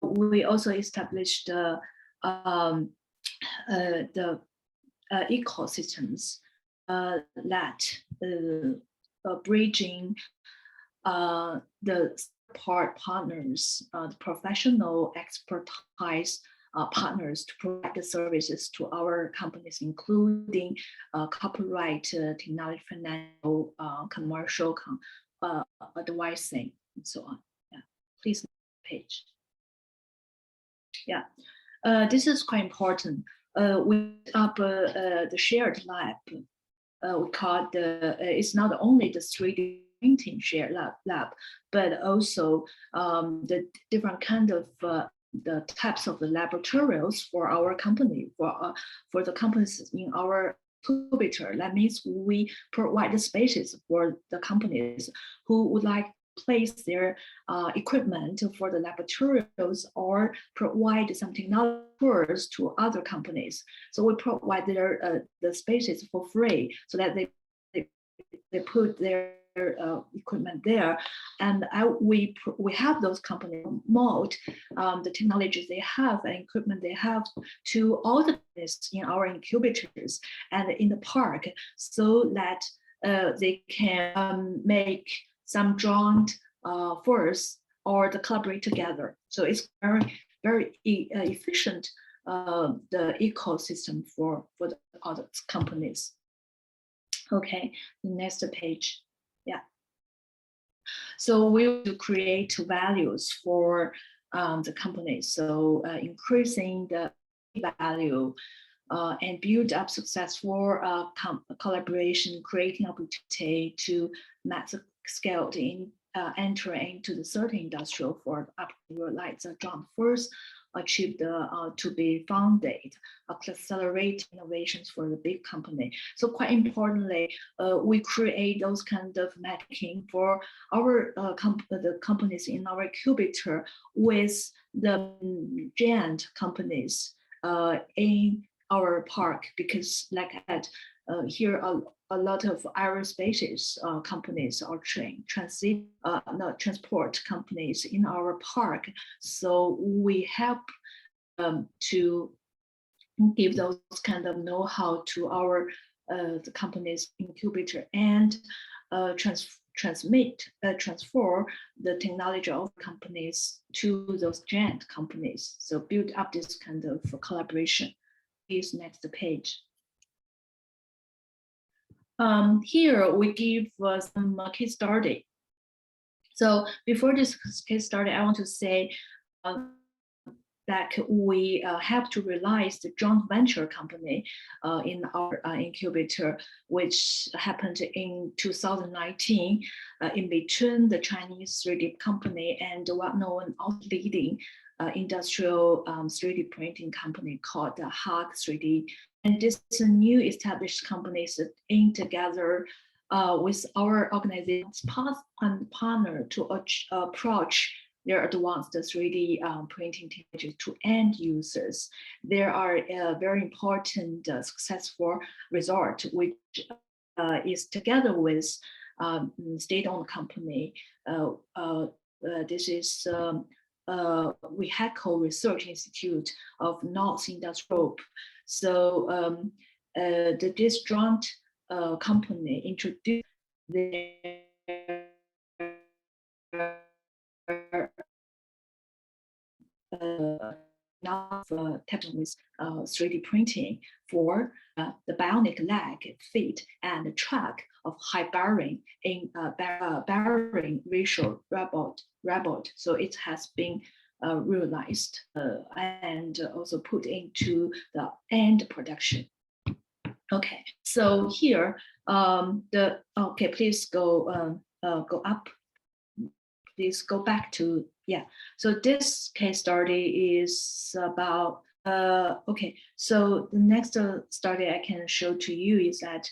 we also established the ecosystems that bridging the partners, the professional expertise partners to provide the services to our companies, including copyright, technology, financial, commercial, advising, and so on. Yeah, please page. Yeah, this is quite important. We up the shared lab. We call it's not only the 3D printing shared lab, but also the different kind of the types of the laboratories for our company, for the companies in our incubator. That means we provide the spaces for the companies who would like to place their equipment for the laboratories or provide some technology tours to other companies. So we provide their the spaces for free so that they put their equipment there, and we have those companies promote the technologies they have and equipment they have to all the companies in our incubators and in the park, so that they can make some joint force or the collaborate together. So it's very efficient the ecosystem for the other companies. Okay, the next page. Yeah. So we will create values for the company. So increasing the value and build up successful collaboration, creating opportunity to mass scale in enter into the certain industrial for like the John first achieved to be founded, accelerate innovations for the big company. So quite importantly, we create those kind of matching for our the companies in our incubator with the giant companies in our park, because like that, here a lot of aerospace companies or transport companies in our park. So we help to give those kind of know-how to our the company's incubator and transfer the technology of companies to those giant companies. So build up this kind of collaboration. Please, next page. Here we give some case study. So before this case study, I want to say that we have to realize the joint venture company in our incubator, which happened in 2019 in between the Chinese 3D company and the well-known leading industrial 3D printing company called Hug 3D. And this new established company is in together with our organization's partner to approach their advanced 3D printing technology to end users. There are a very important successful result, which is together with state-owned company. This is WIHECO Research Institute of North Industrial Group. So this joint company introduced their with 3D printing for the bionic leg, feet, and track of high bearing in bearing ratio robot. So it has been realized and also put into the end production. Okay, so here okay, please go up. Please go back to, yeah. So this case study is about, okay, so the next study I can show to you is that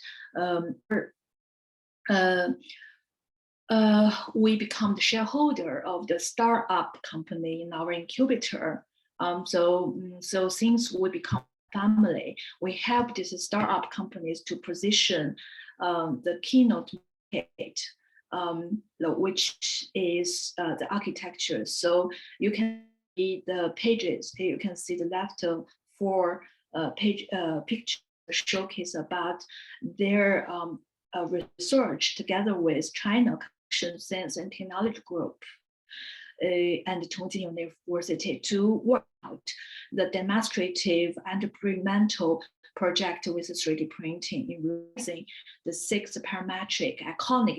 we become the shareholder of the startup company in our incubator. So since we become family, we help these startup companies to position the keynote market, which is the architecture. So you can see the pages. You can see the left 4 pictures showcase about their research together with China Science and Technology Group and Chongqing University to work out the demonstrative and experimental project with 3D printing in using the 6 parametric iconic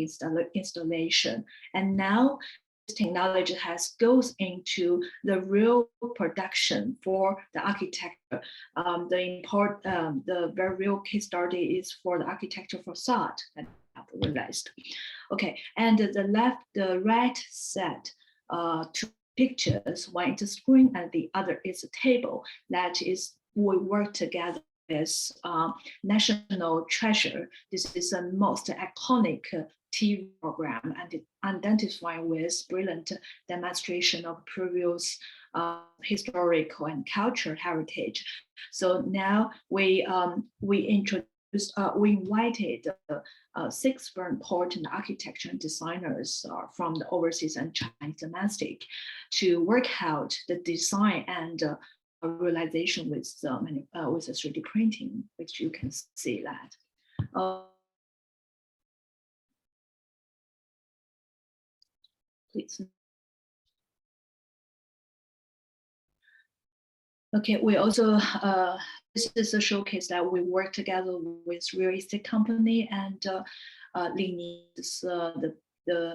installation. And now this technology goes into the real production for the architecture. The very real case study is for the architecture facade that I have realized. Okay, and the right set 2 pictures, one is a screen and the other is a table. That is, we work together as National Treasure. This is the most iconic TV program and identifying with brilliant demonstration of previous historical and cultural heritage. So now we invited 6 very important architecture and designers from the overseas and Chinese domestic to work out the design and realization with the 3D printing, which you can see that. Please. Okay, we also this is a showcase that we work together with real estate company and Li is the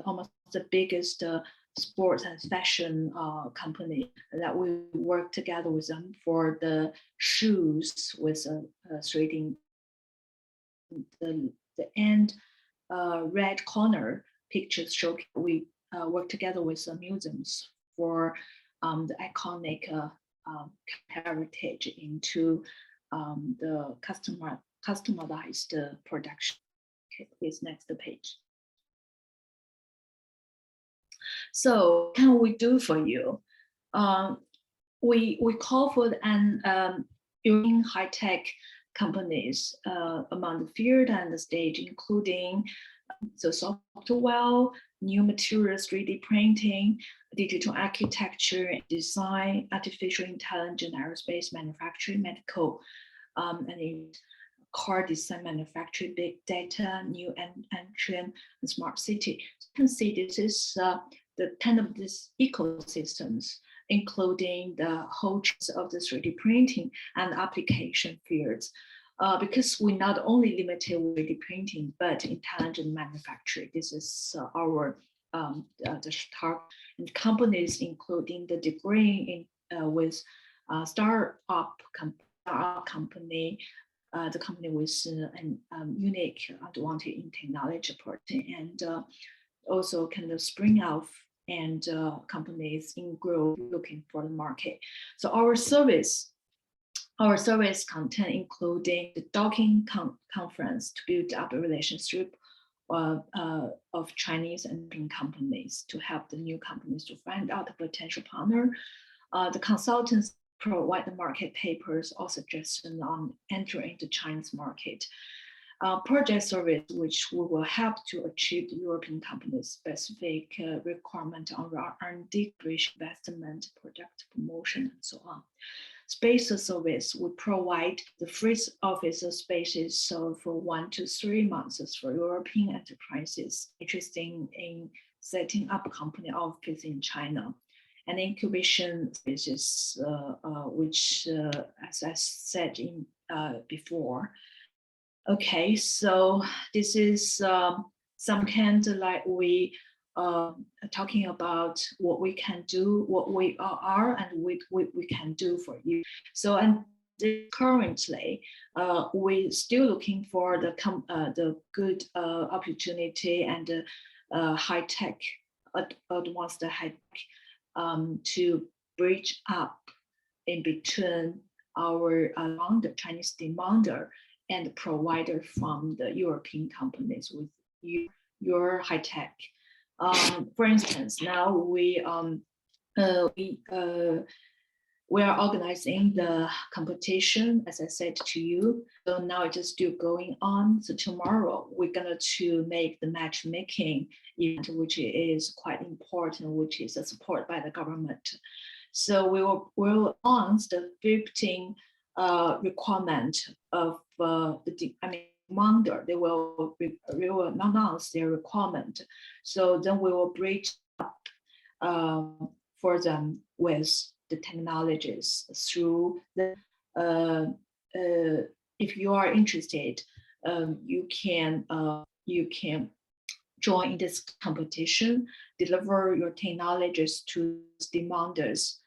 almost the biggest sports and fashion company that we work together with them for the shoes with 3D. The end red corner pictures show we work together with the museums for the iconic heritage into the customized production. Okay, please next page. So what can we do for you? We call for an European high-tech companies among the field and the stage, including the software, new materials, 3D printing, digital architecture, design, artificial intelligence, aerospace manufacturing, medical, and car design, manufacturing, big data, new entrant, and smart city. You can see this is the kind of this ecosystems, including the whole of the 3D printing and application fields. Because we not only limited with 3D printing, but intelligent manufacturing. This is our the target. And companies, including the degree in with startup company, the company with an unique advantage in technology porting, and also kind of spring off and companies in growth looking for the market. So our service content, including the docking conference to build up a relationship of Chinese and European companies to help the new companies to find out the potential partner. The consultants provide the market papers or suggestions on entering the Chinese market. Project service, which we will help to achieve the European company's specific requirement on R&D, investment, product promotion, and so on. Space service, we provide the free office spaces for 1 to 3 months for European enterprises interested in setting up a company office in China. And incubation spaces, which, as I said before. Okay, so this is some kind of like we talking about what we can do, what we are, and what we can do for you. So, and currently, we're still looking for the good opportunity and high tech, advanced high tech to bridge up in between our the Chinese demander and the provider from the European companies with your high tech. For instance, now we are organizing the competition, as I said to you. So now it is still going on. So tomorrow we're gonna to make the matchmaking event, which is quite important, which is supported by the government. So we'll announce the 15 requirement of demander. They will announce their requirement. So then we will bridge up for them with the technologies through the. If you are interested, you can join this competition, deliver your technologies to demanders.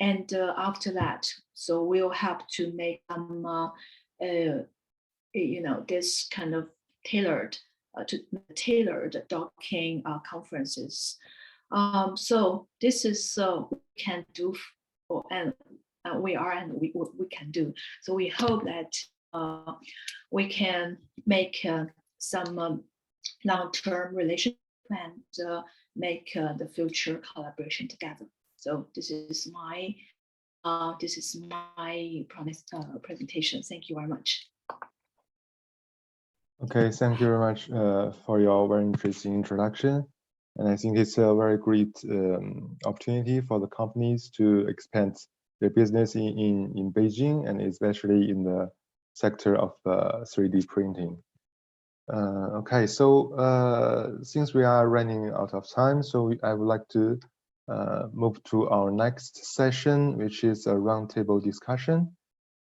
And after that, so we'll have to make them, this kind of tailored docking conferences. So this is we can do, and we can do. So we hope that we can make some long-term relationship and make the future collaboration together. So this is my presentation. Thank you very much. Okay, thank you very much for your very interesting introduction. And I think it's a very great opportunity for the companies to expand their business in Beijing, and especially in the sector of 3D printing. Okay, so since we are running out of time, so I would like to move to our next session, which is a roundtable discussion.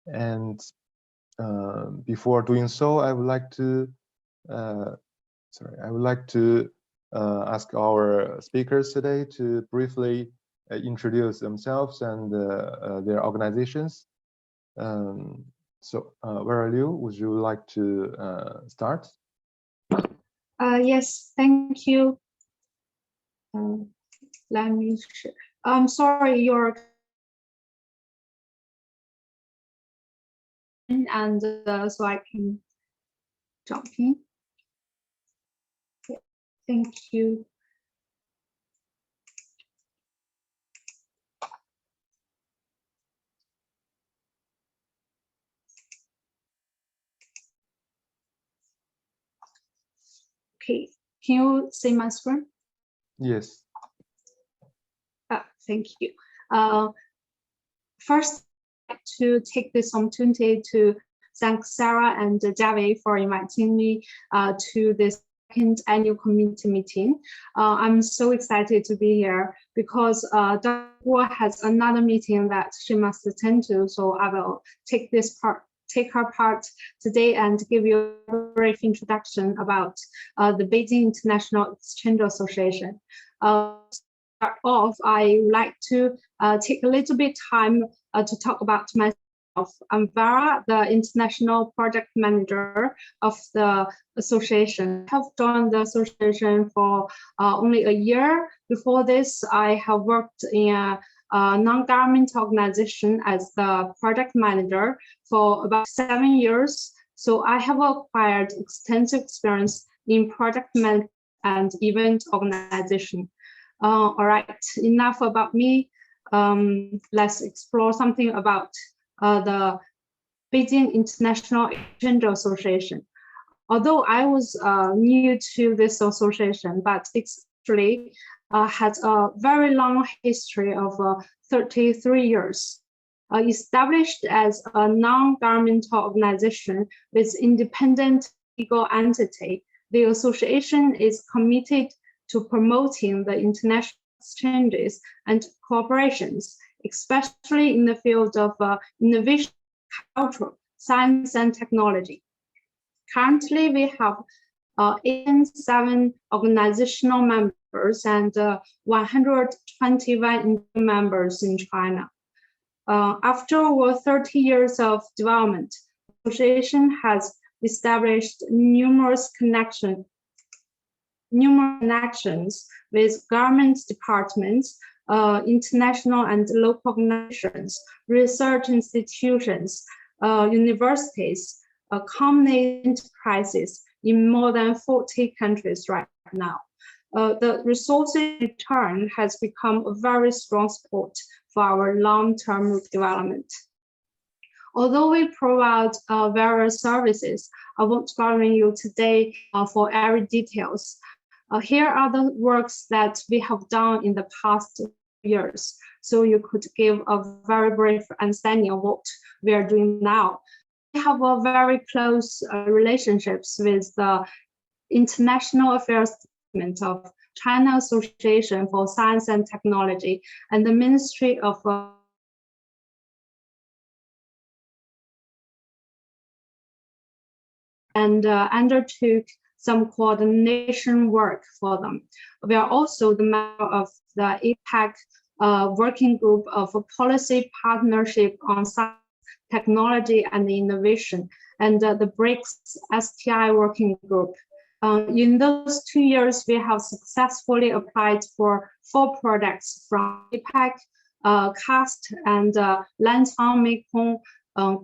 And before doing so, I would like to ask our speakers today to briefly introduce themselves and their organizations. So, Vera Liu, would you like to start? Yes, thank you. Let me share. I'm sorry, you're and so I can jump in. Okay, thank you. Okay, can you see my screen? Yes. Thank you. First, I'd like to take this opportunity to thank Sarah and Javi for inviting me to this second annual community meeting. I'm so excited to be here because Dr. Guo has another meeting that she must attend to, so I will take her part today and give you a brief introduction about the Beijing International Exchange Association. Start off, I would like to take a little bit time to talk about myself. I'm Vera, the International Project Manager of the association. I have joined the association for only a year. Before this, I have worked in a non-governmental organization as the project manager for about 7 years. So I have acquired extensive experience in project management and event organization. All right, enough about me. Let's explore something about the Beijing International Exchange Association. Although I was new to this association, but it's actually has a very long history of 33 years. Established as a non-governmental organization with independent legal entity, the association is committed to promoting the international exchanges and cooperations, especially in the field of innovation, culture, science, and technology. Currently, we have 87 organizational members and 121 members in China. After over 30 years of development, the association has established numerous connections with government departments, international and local organizations, research institutions, universities, company enterprises in more than 40 countries right now. The resources in return has become a very strong support for our long-term development. Although we provide various services, I won't burden you today for every details. Here are the works that we have done in the past years, so you could give a very brief understanding of what we are doing now. We have a very close relationships with the International Affairs Department of China Association for Science and Technology and the Ministry of and undertook some coordination work for them. We are also the member of the APEC working group of a policy partnership on science, technology, and innovation, and the BRICS STI working group. In those 2 years, we have successfully applied for 4 projects from APEC, CAST, and Lancang Mekong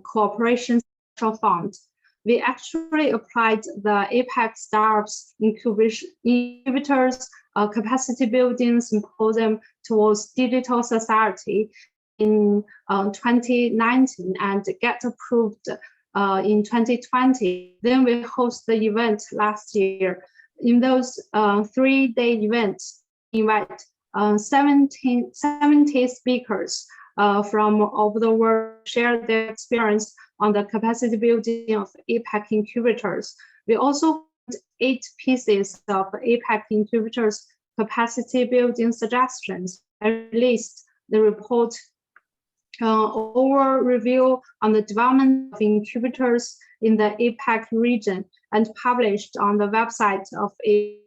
Cooperation Central Fund. We actually applied the APEC Startups Incubators Capacity Building Symposium towards Digital Society in 2019 and get approved in 2020. Then we host the event last year. In those 3-day events, invite 70 speakers from over the world share their experience on the capacity building of APEC incubators. We also had 8 pieces of APEC incubators capacity building suggestions. I released the report over review on the development of incubators in the APEC region and published on the website of APEC.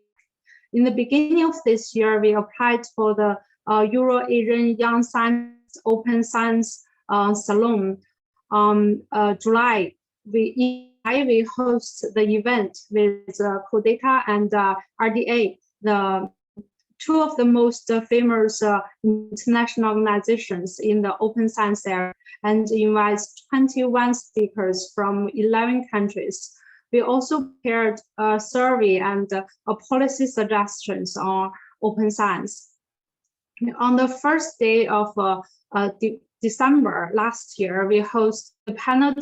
In the beginning of this year, we applied for the Euro-Asian Young Science Open Science Salon. July, we host the event with CODATA and RDA, the 2 of the most famous international organizations in the open science area, and invites 21 speakers from 11 countries. We also prepared a survey and policy suggestions on open science. On the first day of December last year, we hosted the panel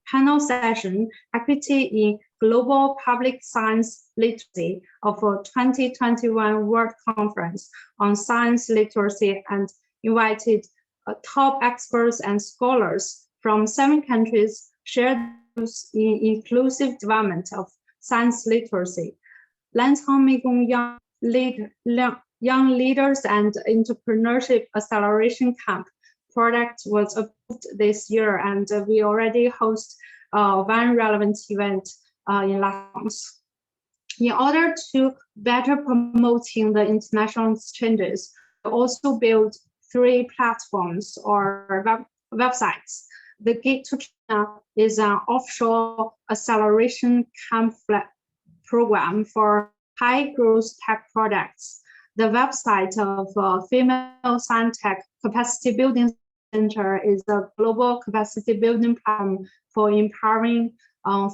panel session, Equity in Global Public Science Literacy of a 2021 World Conference on Science Literacy and invited top experts and scholars from 7 countries shared views in inclusive development of science literacy. Lanchang Young Leaders and Entrepreneurship Acceleration Camp product was approved this year, and we already host one relevant event in last month. In order to better promoting the international exchanges, we also build 3 platforms or websites. The Gate to China is an offshore acceleration camp program for high growth tech products. The website of Female Science Tech Capacity Building Center is a global capacity building platform for empowering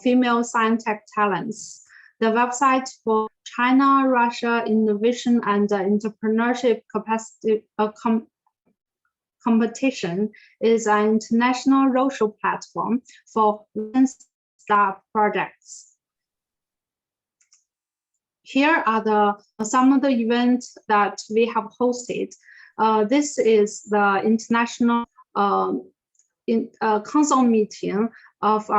female science tech talents. The website for China-Russia Innovation and Entrepreneurship Capacity Competition is an international roadshow platform for staff projects. Here are some of the events that we have hosted. This is the international council meeting of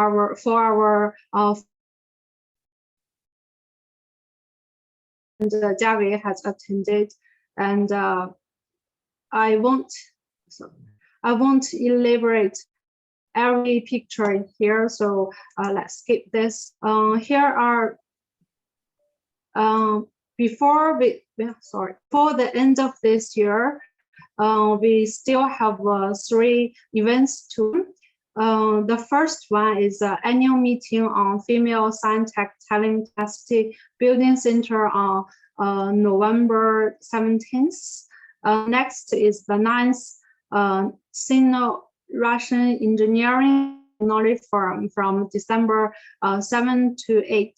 and Javi has attended, and I won't elaborate every picture here, so let's skip this. Here are before the end of this year, we still have 3 events too. The first one is the annual meeting on Female Science Tech Talent Capacity Building Center on November 17th. Next is the 9th Sino-Russian Engineering Knowledge Forum from December 7 to 8.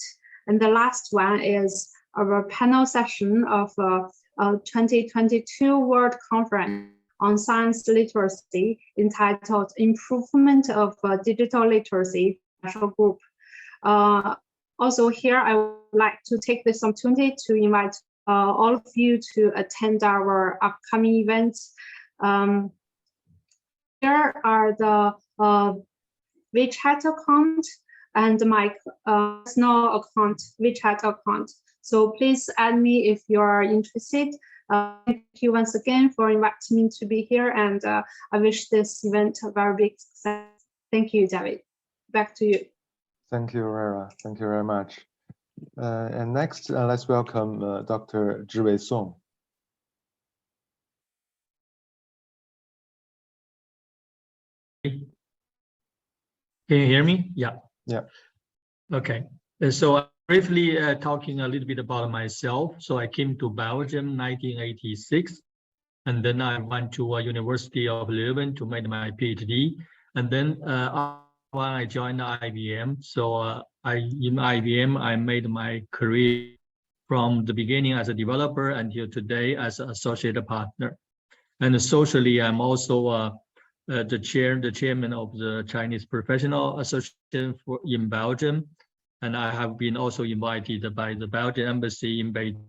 And the last one is our panel session of 2022 World Conference on Science Literacy entitled Improvement of Digital Literacy National Group. Also here, I would like to take this opportunity to invite all of you to attend our upcoming events. Here are the WeChat account and my personal account, WeChat account. So please add me if you are interested. Thank you once again for inviting me to be here, and I wish this event a very big success. Thank you, David. Back to you. Thank you, Rera. Thank you very much. And next, let's welcome Dr. Zhiwei Song. Can you hear me? Yeah. Yeah. Okay. So briefly talking a little bit about myself. So I came to Belgium 1986, and then I went to University of Leuven to make my PhD. And then when I joined IBM, so in IBM, I made my career from the beginning as a developer until today as an associate partner. And socially, I'm also the chairman of the Chinese Professional Association in Belgium. And I have been also invited by the Belgian embassy in Beijing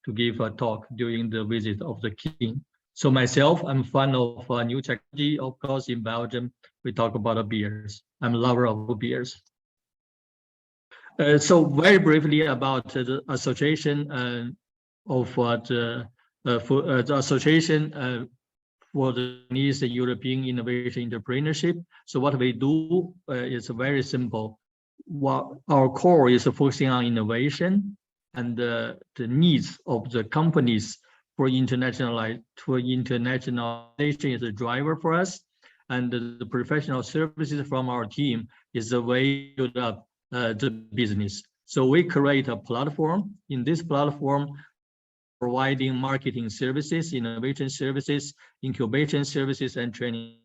to give a talk during the visit of the king. So myself, I'm fan of new technology. Of course, in Belgium, we talk about beers. I'm a lover of beers. So very briefly about the association of the association for the Chinese European Innovation Entrepreneurship. So what we do is very simple. What our core is focusing on innovation and the needs of the companies for internationalization is a driver for us, and the professional services from our team is the way to build up the business. So we create a platform. In this platform, providing marketing services, innovation services, incubation services, and training.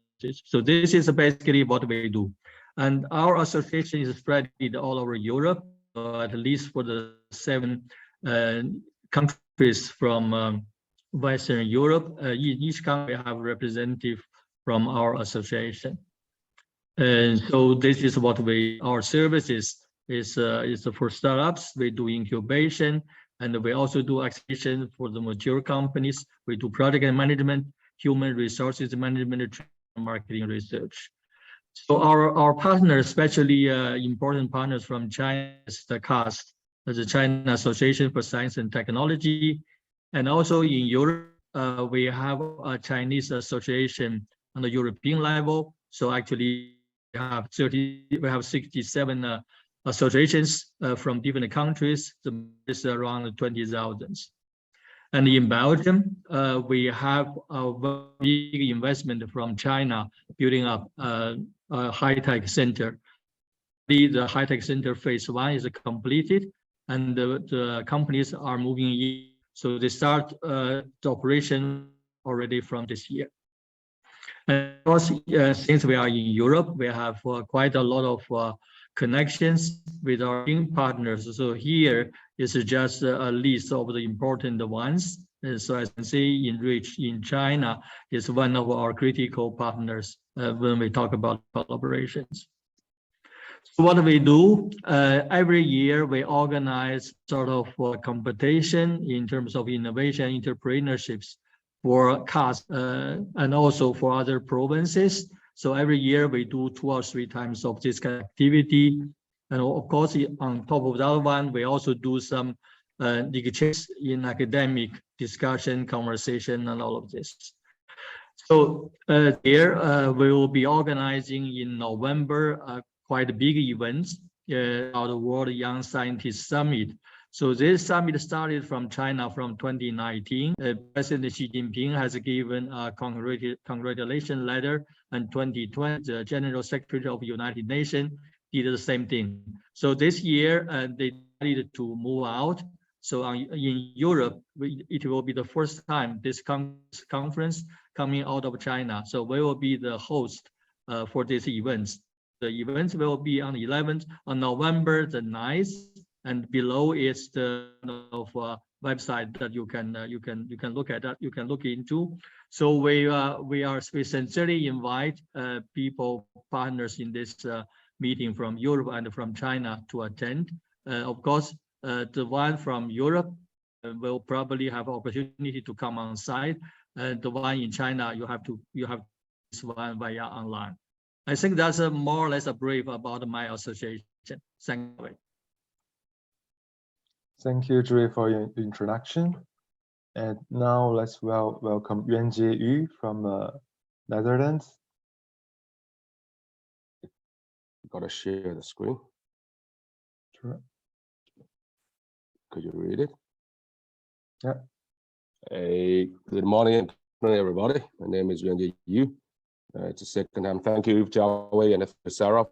So this is basically what we do. And our association is spread all over Europe, at least for the 7 countries from Western Europe. In each country have a representative from our association. And so this is what our services is for startups. We do incubation, and we also do acceleration for the mature companies. We do project management, human resources management, marketing research. So our partners, especially important partners from China, is the CAST, the China Association for Science and Technology, and also in Europe, we have a Chinese association on the European level. So actually, we have 67 associations from different countries. It's around 20,000. And in Belgium, we have a big investment from China building up a high-tech center. The high-tech center phase 1 is completed, and the companies are moving in. So they start the operation already from this year. And of course, since we are in Europe, we have quite a lot of connections with our partners. So here is just a list of the important ones. And so as you can see, ENRICH in China is one of our critical partners when we talk about collaborations. So what we do, every year we organize sort of a competition in terms of innovation entrepreneurships for CAST and also for other provinces. So every year we do 2 or 3 times of this kind of activity. And of course, on top of that one, we also do some exchange in academic discussion, conversation, and all of this. So there we will be organizing in November quite big events called the World Young Scientist Summit. So this summit started from China from 2019. President Xi Jinping has given a congratulation letter, and 2020, the General Secretary of the United Nations did the same thing. So this year, they decided to move out. So in Europe, it will be the first time this conference coming out of China. So we will be the host for these events. The events will be on the 11th, on November the 9th, and below is the website that you can look at, that you can look into. So we sincerely invite people, partners in this meeting from Europe and from China to attend. Of course, the one from Europe will probably have opportunity to come on site, and the one in China you have this one via online. I think that's more or less a brief about my association. Thank you. Thank you, Zhui, for your introduction. And now let's welcome Yuanjie Yu from Netherlands. Gotta share the screen. Sure. Could you read it? Yeah. Hey, good morning, everybody. My name is Yuanjie Yu. It's the second time. Thank you, Jiawei and Sarah,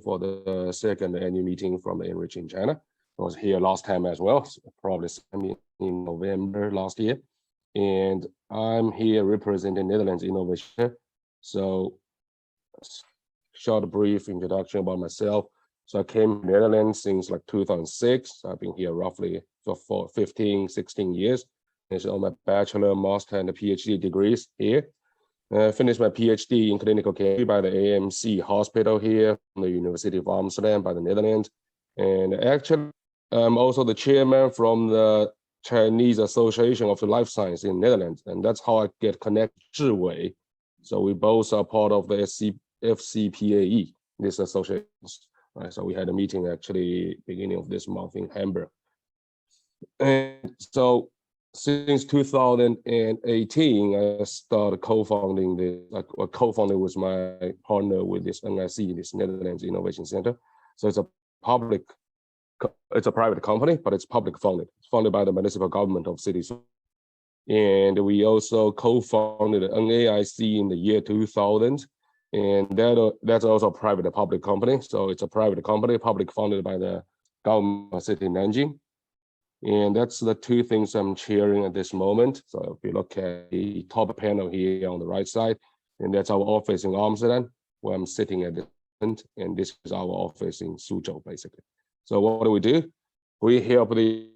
for the second annual meeting from ENRICH in China. I was here last time as well, probably in November last year. And I'm here representing Netherlands Innovation. So, short brief introduction about myself. So I came to Netherlands since like 2006. I've been here roughly for 15, 16 years. And so my bachelor, master, and PhD degrees here. I finished my PhD in clinical care by the AMC hospital here from the University of Amsterdam by the Netherlands. And actually, I'm also the chairman from the Chinese Association of the Life Science in Netherlands. And that's how I get connected to Zhiwei. So we both are part of the FCPAE, this association. Right, so we had a meeting actually beginning of this month in Hamburg. And so since 2018, I started co-founding this, co-founded with my partner with this NIC, this Netherlands Innovation Center. So it's a private company, but it's public funded. It's funded by the municipal government of cities. And we also co-founded NAIC in the year 2000. And that's also a private public company. So it's a private company, public funded by the government of city Nanjing. And that's the 2 things I'm chairing at this moment. So if you look at the top panel here on the right side, and that's our office in Amsterdam, where I'm sitting at the end, and this is our office in Suzhou, basically. So what do? We help the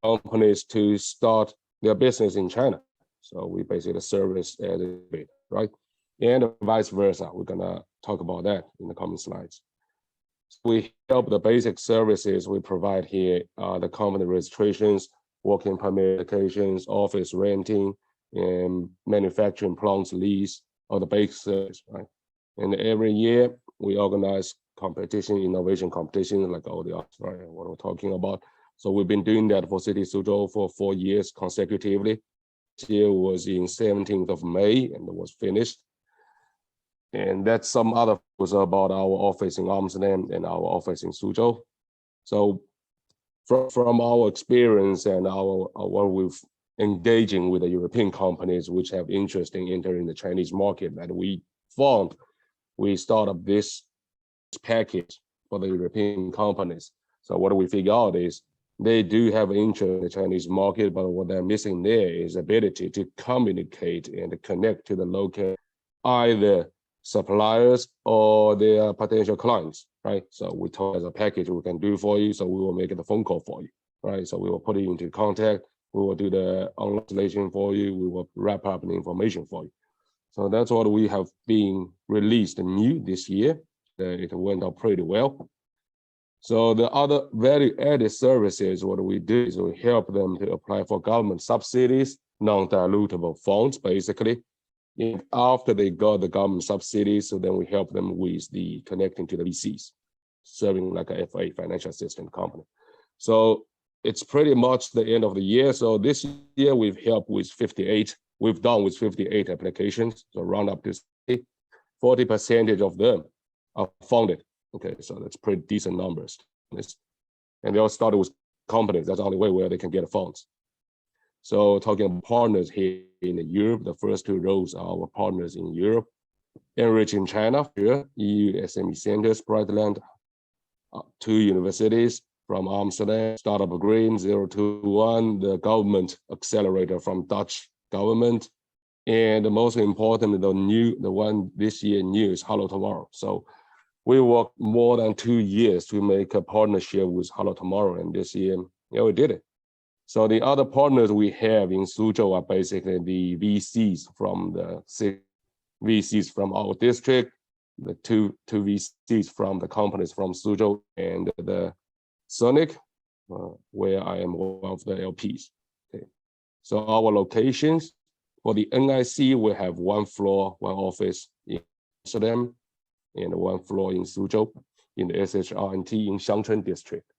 companies to start their business in China. So we basically service as a bit, right? And vice versa. We're gonna talk about that in the coming slides. We help the basic services we provide here, the company registrations, working permit applications, office renting, and manufacturing plants lease, or the basic service, right? And every year we organize competition, innovation competition, like all the others, right? What we're talking about. So we've been doing that for City Suzhou for 4 years consecutively. This year was in 17th of May and it was finished. And that's some other was about our office in Amsterdam and our office in Suzhou. So from our experience and our what we've engaging with the European companies which have interest in entering the Chinese market that we found, we start up this package for the European companies. So what we figure out is they do have interest in the Chinese market, but what they're missing there is ability to communicate and connect to the local either suppliers or their potential clients, right? So we told as a package we can do for you, so we will make it a phone call for you, right? So we will put you into contact, we will do the online installation for you, we will wrap up the information for you. So that's what we have been released new this year. It went out pretty well. So the other value-added services, what we do is we help them to apply for government subsidies, non-dilutable funds, basically. And after they got the government subsidies, so then we help them with the connecting to the VCs, serving like a FA, financial assistance company. So it's pretty much the end of the year. So this year we've helped with 58. We've done with 58 applications. So round up to 40% of them are funded. Okay, so that's pretty decent numbers. And they all started with companies. That's the only way where they can get funds. So talking about partners here in Europe, the first 2 rows are our partners in Europe. ENRICH in China, here, EU SME Centers, Brightland, 2 universities from Amsterdam, Startup Green 021, the government accelerator from Dutch government. And the most important, the one this year new is Hello Tomorrow. So we worked more than 2 years to make a partnership with Hello Tomorrow, and this year, yeah, we did it. So the other partners we have in Suzhou are basically the VCs from the 6 VCs from our district, the two VCs from the companies from Suzhou, and the Sonic, where I am one of the LPs. Okay. So our locations for the NIC, we have 1 floor, 1 office in Amsterdam, and 1 floor in Suzhou, in the SHRNT in Shangchun district.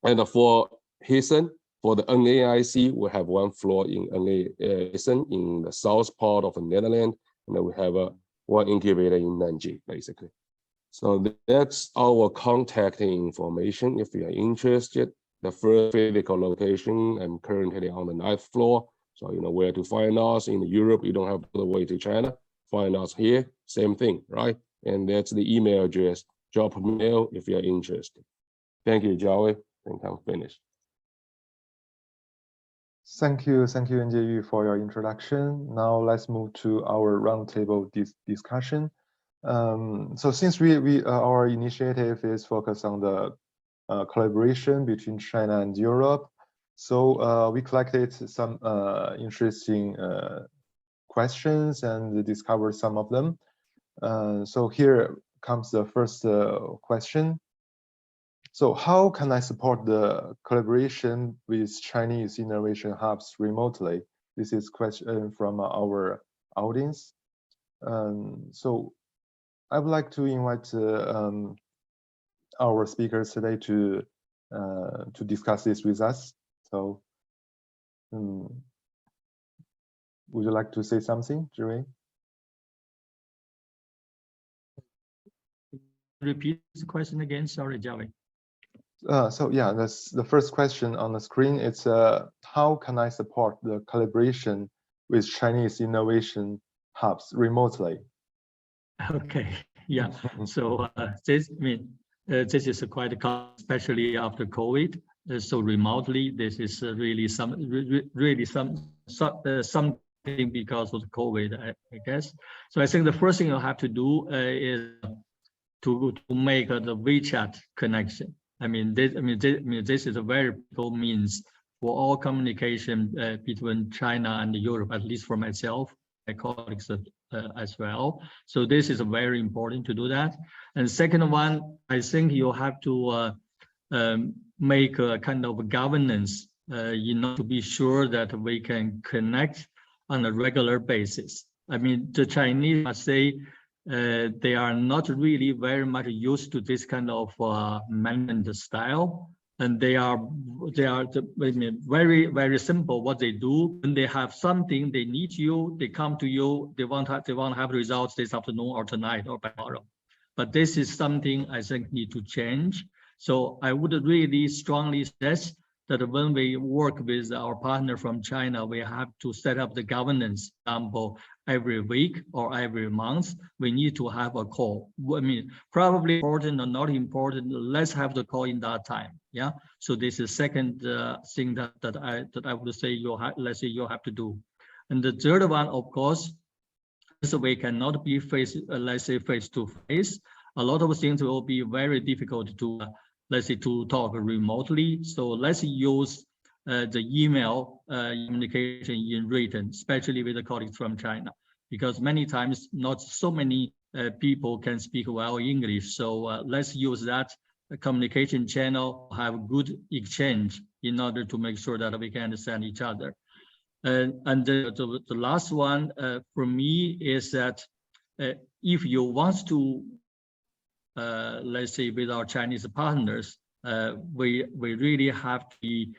And for Hessen, for the NAIC, we have 1 floor in Hessen in the south part of the Netherlands, and then we have 1 incubator in Nanjing, basically. So that's our contacting information. If you are interested, the first physical location, I'm currently on the 9th floor, so you know where to find us. In Europe, you don't have to go the way to China. Find us here, same thing, right? And that's the email address. Drop a mail if you're interested. Thank you, Joey. I think I'm finished. Thank you, NJU, for your introduction. Now let's move to our roundtable discussion. So since our initiative is focused on the collaboration between China and Europe, so we collected some interesting questions and discovered some of them. So here comes the first question. So how can I support the collaboration with Chinese innovation hubs remotely? This is a question from our audience. So I would like to invite our speakers today to discuss this with us. So would you like to say something, Jerry? Repeat the question again. Sorry, Javi. So yeah, that's the first question on the screen. It's how can I support the collaboration with Chinese innovation hubs remotely? Okay, yeah. So this is quite common, especially after COVID. So remotely, this is really something because of COVID, I guess. So I think the first thing you have to do is to make the WeChat connection. This is a very good means for all communication between China and Europe, at least for myself, my colleagues as well. So this is very important to do that. And second one, I think you have to make a kind of governance in order to be sure that we can connect on a regular basis. I mean, the Chinese must say they are not really very much used to this kind of management style, and they are very simple what they do. When they have something, they need you, they come to you, they want to have results this afternoon or tonight or tomorrow. But this is something I think need to change. So I would really strongly suggest that when we work with our partner from China, we have to set up the governance, example, every week or every month, we need to have a call. I mean, probably important or not important, let's have the call in that time. Yeah. So this is second thing that I would say let's say you have to do. And the third one, of course, so we cannot be let's say face to face. A lot of things will be very difficult to let's say to talk remotely. So let's use the email communication in written, especially with the colleagues from China, because many times not so many people can speak well English. So let's use that communication channel, have good exchange in order to make sure that we can understand each other. And the last one for me is that if you want to, let's say with our Chinese partners, we really have to be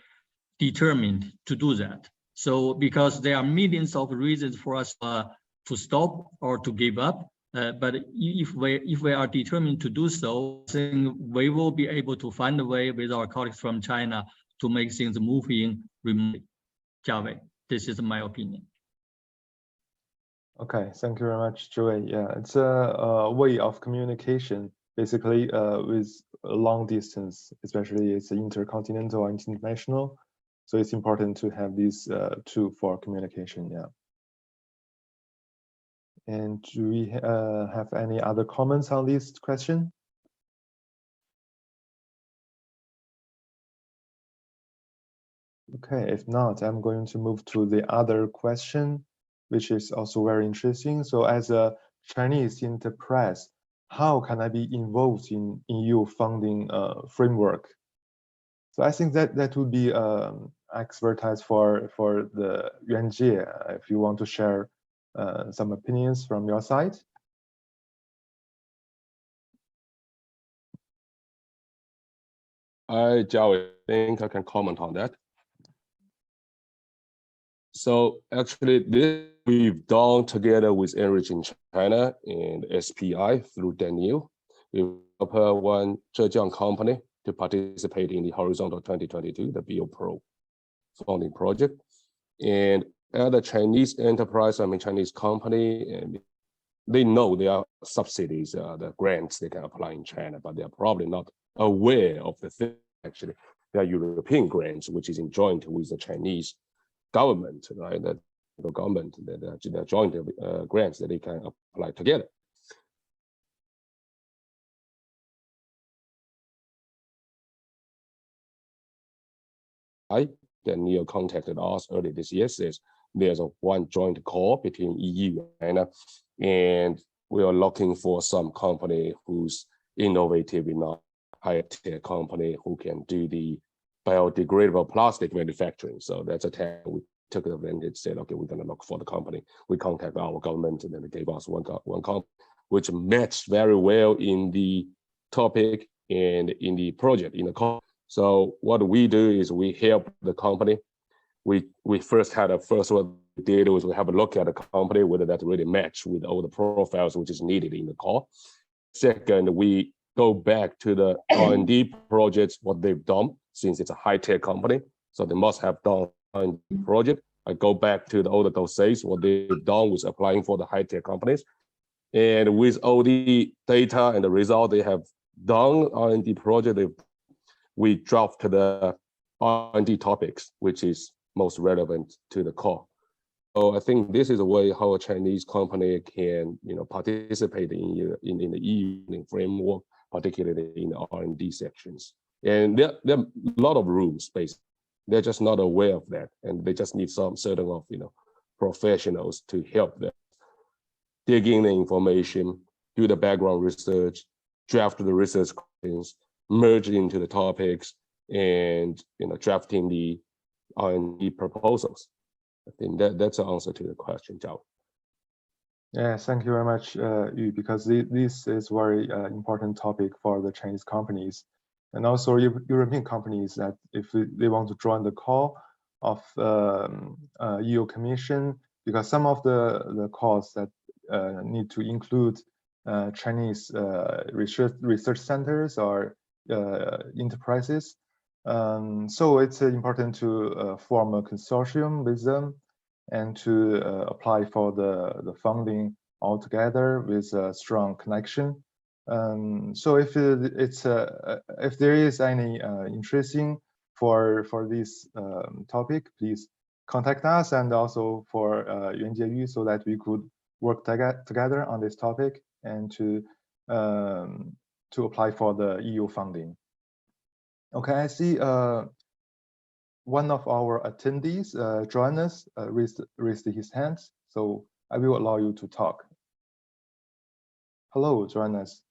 determined to do that. So because there are millions of reasons for us to stop or to give up, but if we are determined to do so, I think we will be able to find a way with our colleagues from China to make things moving remotely. Jiawei, this is my opinion. Okay, thank you very much, Joey. Yeah, it's a way of communication, basically with a long distance, especially it's intercontinental and international. So it's important to have these two for communication. Yeah. And do we have any other comments on this question? Okay, if not, I'm going to move to the other question, which is also very interesting. So as a Chinese enterprise, how can I be involved in EU funding framework? So I think that would be expertise for the Yuanjie, if you want to share some opinions from your side. Jiawei, I think I can comment on that. So actually, this we've done together with ENRICH in China and SPI through Daniel. We help one Zhejiang company to participate in the Horizontal 2022, the BioPro funding project. And other Chinese enterprise, I mean Chinese company, and they know there are subsidies, the grants they can apply in China, but they're probably not aware of the thing. Actually, there are European grants, which is in joint with the Chinese government, right? That the government, they're joint grants that they can apply together. Daniel contacted us early this year, says there's one joint call between EU and China, and we are looking for some company who's innovative enough, high-tech company who can do the biodegradable plastic manufacturing. So that's a tag we took advantage, said, okay, we're going to look for the company. We contact our government, and then they gave us one company, which matched very well in the topic and in the project, in the call. So what we do is we help the company. We first had what we did was we have a look at the company, whether that really match with all the profiles which is needed in the call. Second, we go back to the R&D projects, what they've done, since it's a high-tech company. So they must have done R&D project. I go back to all the dossiers, what they've done with applying for the high-tech companies. And with all the data and the result they have done R&D project, we draft the R&D topics, which is most relevant to the call. So I think this is a way how a Chinese company can, participate in the EU framework, particularly in the R&D sections. And there are a lot of room space. They're just not aware of that, and they just need some certain of professionals to help them dig in the information, do the background research, draft the research questions, merge into the topics, and drafting the R&D proposals. I think that's the answer to the question, Zhao. Yeah, thank you very much, Yu, because this is very important topic for the Chinese companies and also European companies, that if they want to join the call of EU Commission, because some of the calls that need to include Chinese research centers or enterprises. So it's important to form a consortium with them and to apply for the funding altogether with a strong connection. So if if there is any interesting for this topic, please contact us, and also for Yuan Jieyu, so that we could work together on this topic and to apply for the EU funding. Okay, I see one of our attendees, Johannes, raised his hand, so I will allow you to talk. Hello, Johannes.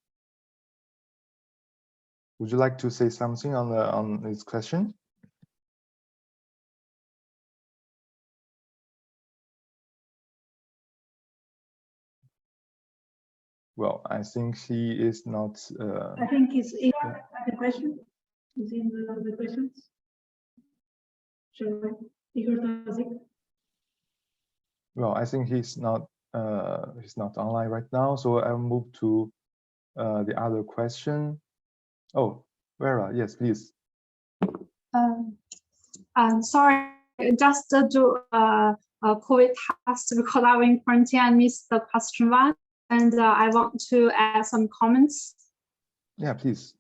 Would you like to say something on this question? Well, I think he is not. I think he's in the question. Is in the questions. Well, I think he's not online right now, so I'll move to the other question. Oh, Vera, yes, please. I'm sorry, just to do a COVID test because I'm in quarantine. I missed the question one, and I want to add some comments. Yeah, please.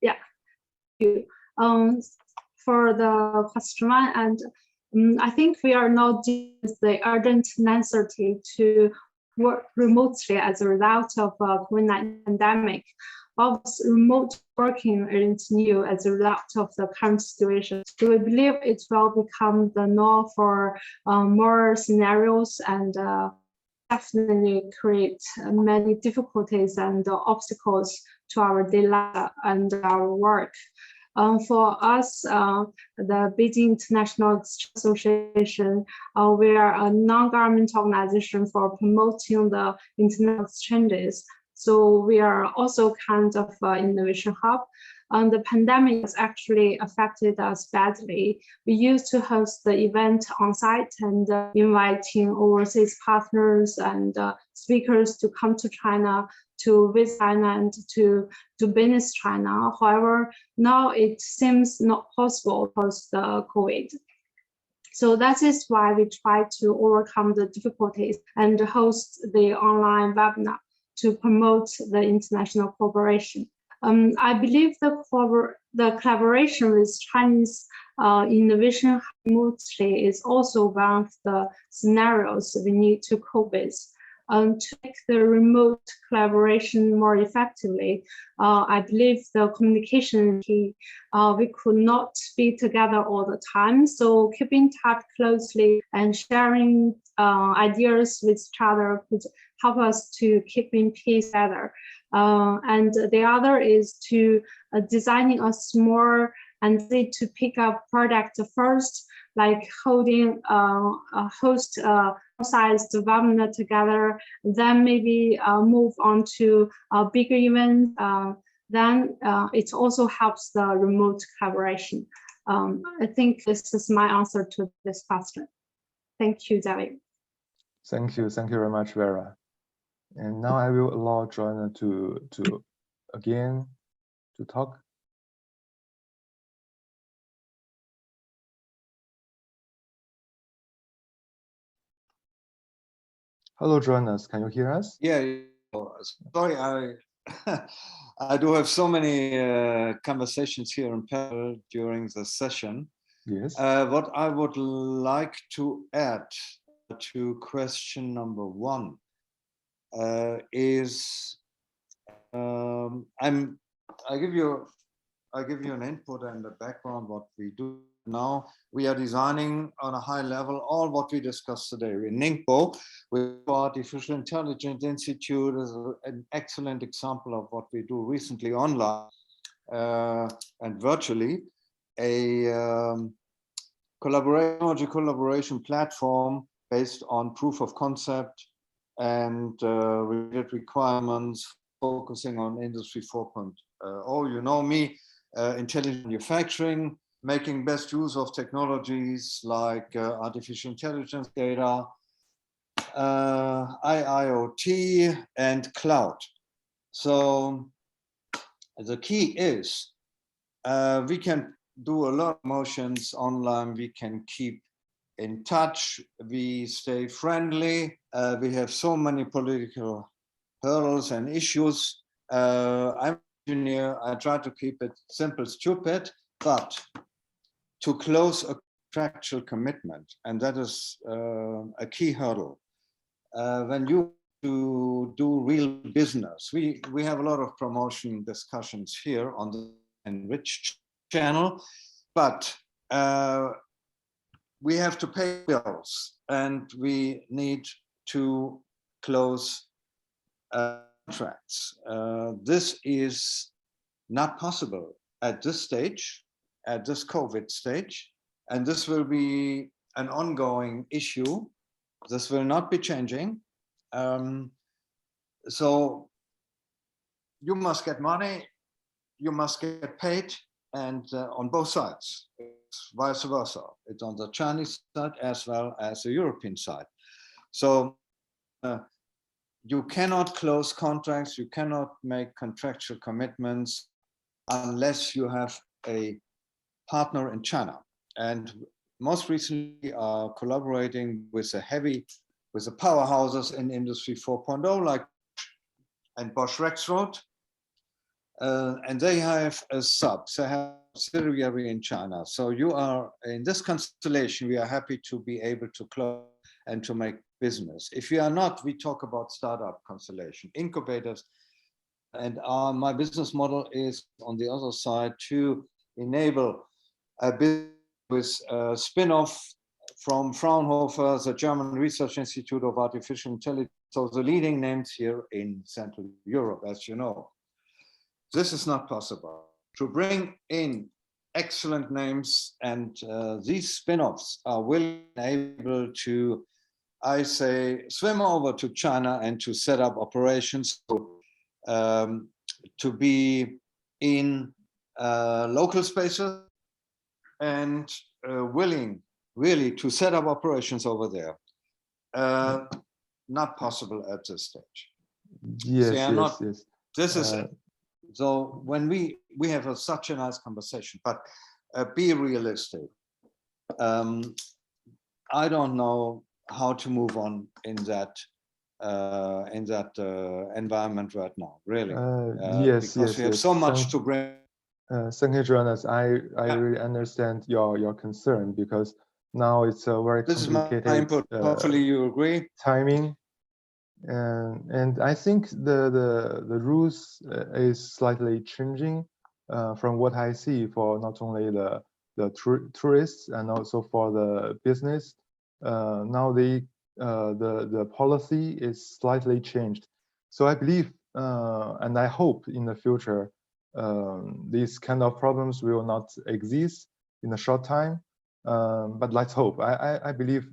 Yeah, thank you. For the question one, and I think we are not dealing with the urgent necessity to work remotely as a result of COVID-19 pandemic. Obviously, remote working isn't new as a result of the current situation. So we believe it will become the norm for more scenarios, and definitely create many difficulties and obstacles to our daily life and our work. For us, the Beijing International Association, we are a non-governmental organization for promoting the international exchanges. So we are also kind of innovation hub. The pandemic has actually affected us badly. We used to host the event on site and inviting overseas partners and speakers to come to China, to visit China and to do business China. However, now it seems not possible because of the COVID. So that is why we try to overcome the difficulties and host the online webinar to promote the international cooperation. I believe the collaboration with Chinese innovation remotely is also one of the scenarios we need to cope with. To make the remote collaboration more effectively, I believe the communication key, we could not be together all the time. So keeping touch closely and sharing ideas with each other could help us to keep in peace together. And the other is to designing a small and to pick up product first, like holding host sized webinar together, then maybe move on to a bigger event. Then it also helps the remote collaboration. I think this is my answer to this question. Thank you, David. Thank you very much, Vera. And now I will allow Joanna to again to talk. Hello, Joanna, can you hear us? Yeah, sorry, I do have so many conversations here in parallel during the session. Yes. What I would like to add to question number one is I give you an input and a background what we do Now we are designing on a high level all what we discussed today. In Ningbo, with Artificial Intelligence Institute is an excellent example of what we do recently online and virtually. A collaboration platform based on proof of concept and related requirements, focusing on Industry 4.0. You know me, intelligent manufacturing, making best use of technologies like artificial intelligence, data, IoT, and cloud. So the key is we can do a lot of motions online, we can keep in touch, we stay friendly, we have so many political hurdles and issues. I'm an engineer, I try to keep it simple, stupid, but to close a contractual commitment, and that is a key hurdle. When you do real business, we have a lot of promotion discussions here on the ENRICH channel, but we have to pay bills and we need to close contracts. This is not possible at this stage, at this COVID stage, and this will be an ongoing issue. This will not be changing. So you must get money, you must get paid, and on both sides, it's vice versa. It's on the Chinese side as well as the European side. So you cannot close contracts, you cannot make contractual commitments unless you have a partner in China. And most recently are collaborating with the powerhouses in Industry 4.0 like and Bosch Rexroth. And they have a subsidiary in China. So you are in this constellation, we are happy to be able to close and to make business. If we are not, we talk about startup constellation, incubators. And my business model is on the other side to enable a business with a spin-off from Fraunhofer, the German Research Institute of Artificial Intelligence. So the leading names here in Central Europe, as you know. This is not possible. To bring in excellent names, and these spin-offs are able to, I say, swim over to China and to set up operations to be in local spaces and willing really to set up operations over there. Not possible at this stage. Yes, yes. This is so when we have such a nice conversation, but be realistic. I don't know how to move on in that environment right now, really. Because we have so much to bring. Thank you, Jonas. I really understand your concern, because now it's a very complicated. This is my input. Hopefully you agree. Timing, and I think the rules is slightly changing from what I see for not only the tourists and also for the business. Now the policy is slightly changed. So I believe and I hope in the future these kind of problems will not exist in a short time. But let's hope. I believe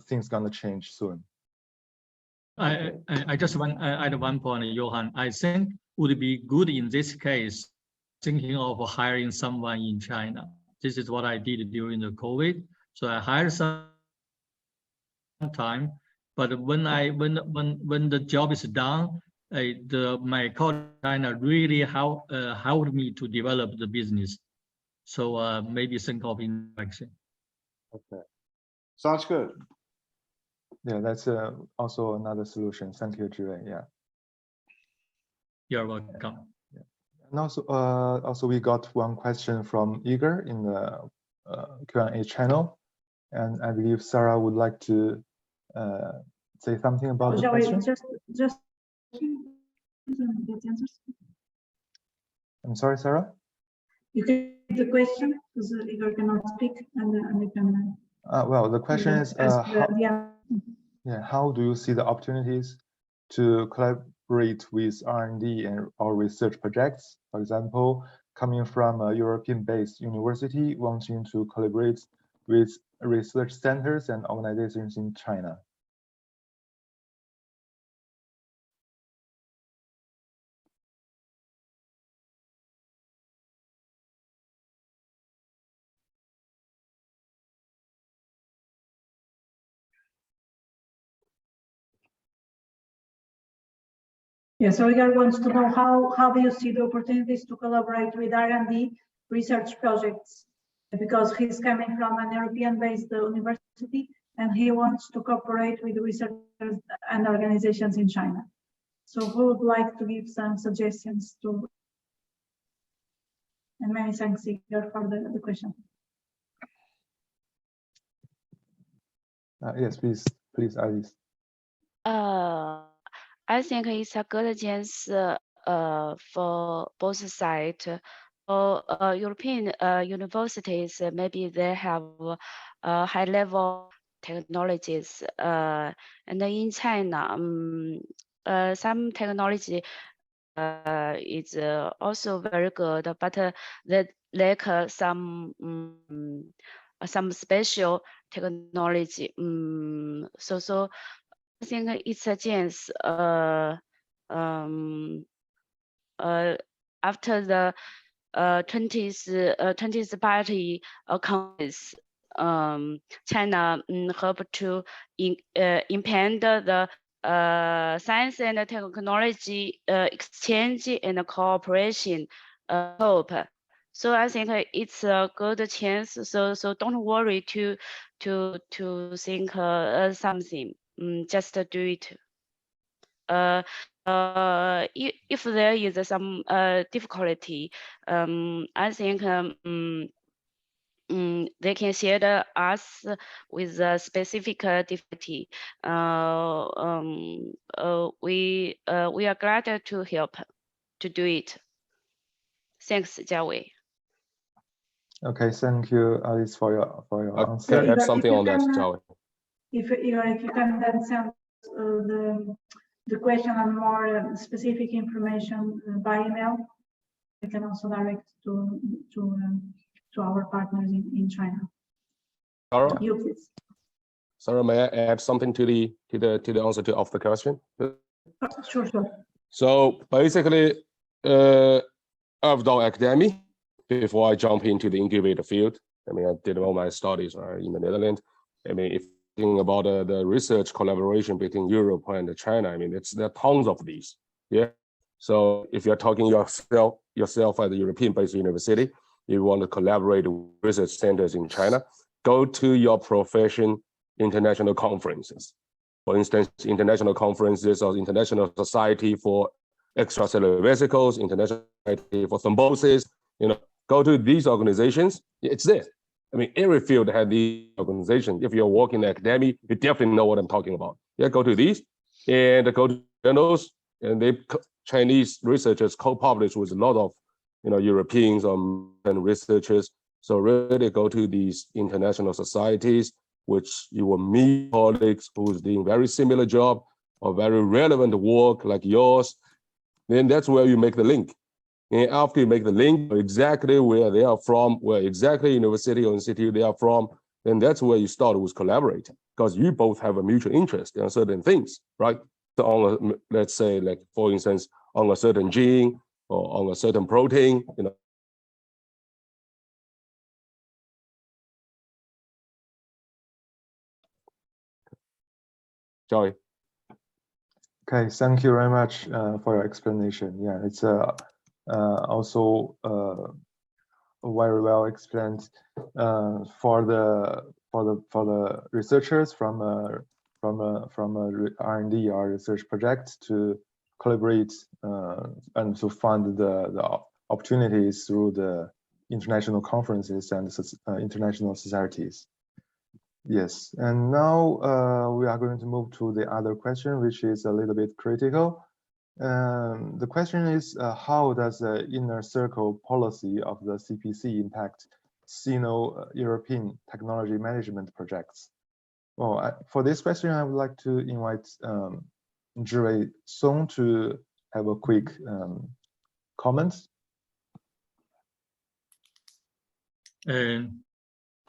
things gonna change soon. I just want to add one point, Johan. I think would be good in this case, thinking of hiring someone in China. This is what I did during the COVID. So I hired some time, but when the job is done, my colleague in China really helped me to develop the business. So maybe think of interaction. Okay, sounds good. Yeah, that's also another solution. Thank you, Zhiwei. Yeah. You're welcome. Yeah. And also we got one question from Igor in the Q&A channel, and I believe Sarah would like to say something about the question. Just. I'm sorry, Sarah. You can the question because Igor cannot speak, and you can. Well, the question is, how do you see the opportunities to collaborate with R&D and or research projects? For example, coming from a European-based university wanting to collaborate with research centers and organizations in China. Yeah, so Igor wants to know how do you see the opportunities to collaborate with R&D research projects, because he's coming from an European-based university and he wants to cooperate with researchers and organizations in China. So who would like to give some suggestions to? And many thanks, Igor, for the question. Yes, please, Alice. I think it's a good chance for both sides. For European universities, maybe they have high-level technologies, and in China, some technology is also very good, but they lack some special technology. So I think it's a chance. After the 20th Party Congress, China hope to implement the science and technology exchange and cooperation hope. So I think it's a good chance. So don't worry to think something. Just do it. If there is some difficulty, I think they can share us with a specific difficulty. We are glad to help to do it. Thanks, Jiawei. Okay, thank you, Alice, for your answer. Can I add something on that, Jiawei? If you can then send the question and more specific information by email, we can also direct to our partners in China. Sarah? You please. Sarah, may I add something to the answer of the question? Sure. So basically, I've done academy before I jump into the incubator field. I mean, I did all my studies in the Netherlands. I mean, if thinking about the research collaboration between Europe and China, I mean, there are tons of these. Yeah. So if you're talking yourself at the European-based university, you want to collaborate with research centers in China, go to your profession international conferences. For instance, international conferences or International Society for Extracellular Vesicles, International Society for Thrombosis, go to these organizations. It's there. I mean, every field has these organizations. If you're working in academia, you definitely know what I'm talking about. Yeah, go to these and go to journals, and Chinese researchers co-publish with a lot of Europeans and researchers. So really go to these international societies, which you will meet colleagues who's doing very similar job or very relevant work like yours. Then that's where you make the link. And after you make the link exactly where they are from, where exactly university or institute they are from, then that's where you start with collaborating, because you both have a mutual interest in certain things, right? So on let's say, like for instance, on a certain gene or on a certain protein, Joey. Okay, thank you very much for your explanation. Yeah, it's also very well explained for the researchers from a R&D or research project to collaborate and to fund the opportunities through the international conferences and international societies. Yes, and now we are going to move to the other question, which is a little bit critical. The question is, how does the inner circle policy of the CPC impact Sino-European technology management projects? Well, for this question, I would like to invite Zhiwei Song to have a quick comment.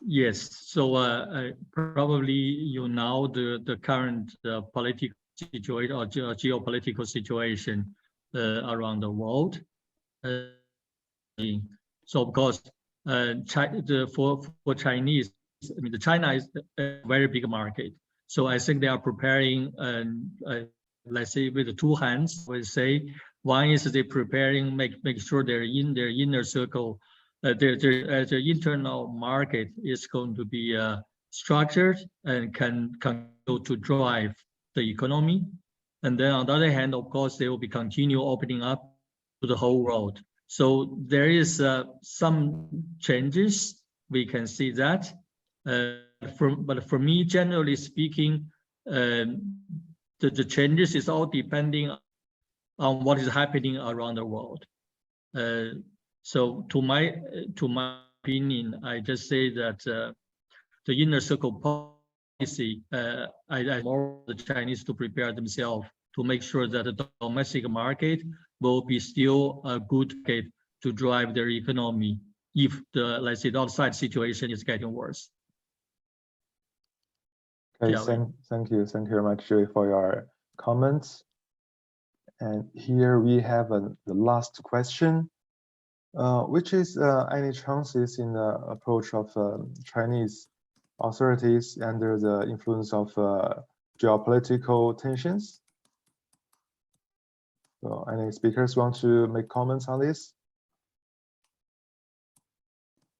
Yes, so probably you know the current political situation or geopolitical situation around the world. So of course, for Chinese, I mean, China is a very big market. So I think they are preparing, let's say, with two hands. We say one is they preparing, make sure they're in their inner circle. Their internal market is going to be structured and can continue to drive the economy. And then on the other hand, of course, they will be continue opening up to the whole world. So there is some changes. We can see that. But for me, generally speaking, the changes is all depending on what is happening around the world. So to my opinion, I just say that the inner circle policy, I want the Chinese to prepare themselves to make sure that the domestic market will be still a good market to drive their economy if the, let's say, the outside situation is getting worse. Okay, thank you very much, Zhiwei, for your comments. And here we have the last question, which is any chances in the approach of Chinese authorities under the influence of geopolitical tensions? So any speakers want to make comments on this?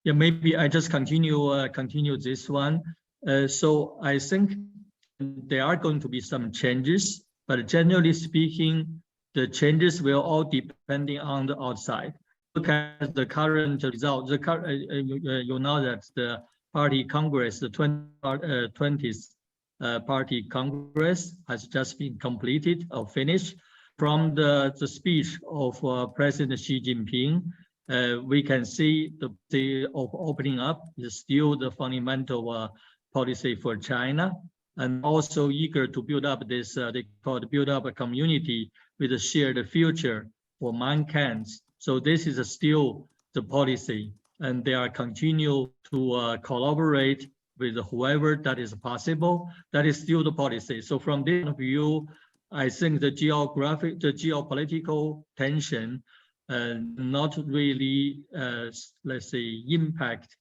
Yeah, maybe I just continue this one. So I think there are going to be some changes, but generally speaking, the changes will all depending on the outside. Look at the current result. You know that the party Congress, the 20th Party Congress has just been completed or finished. From the speech of President Xi Jinping, we can see the opening up is still the fundamental policy for China, and also eager to build up this, they call it build up a community with a shared future for mankind. So this is still the policy, and they are continue to collaborate with whoever that is possible. That is still the policy. So from this view, I think the geopolitical tension not really, let's say, impact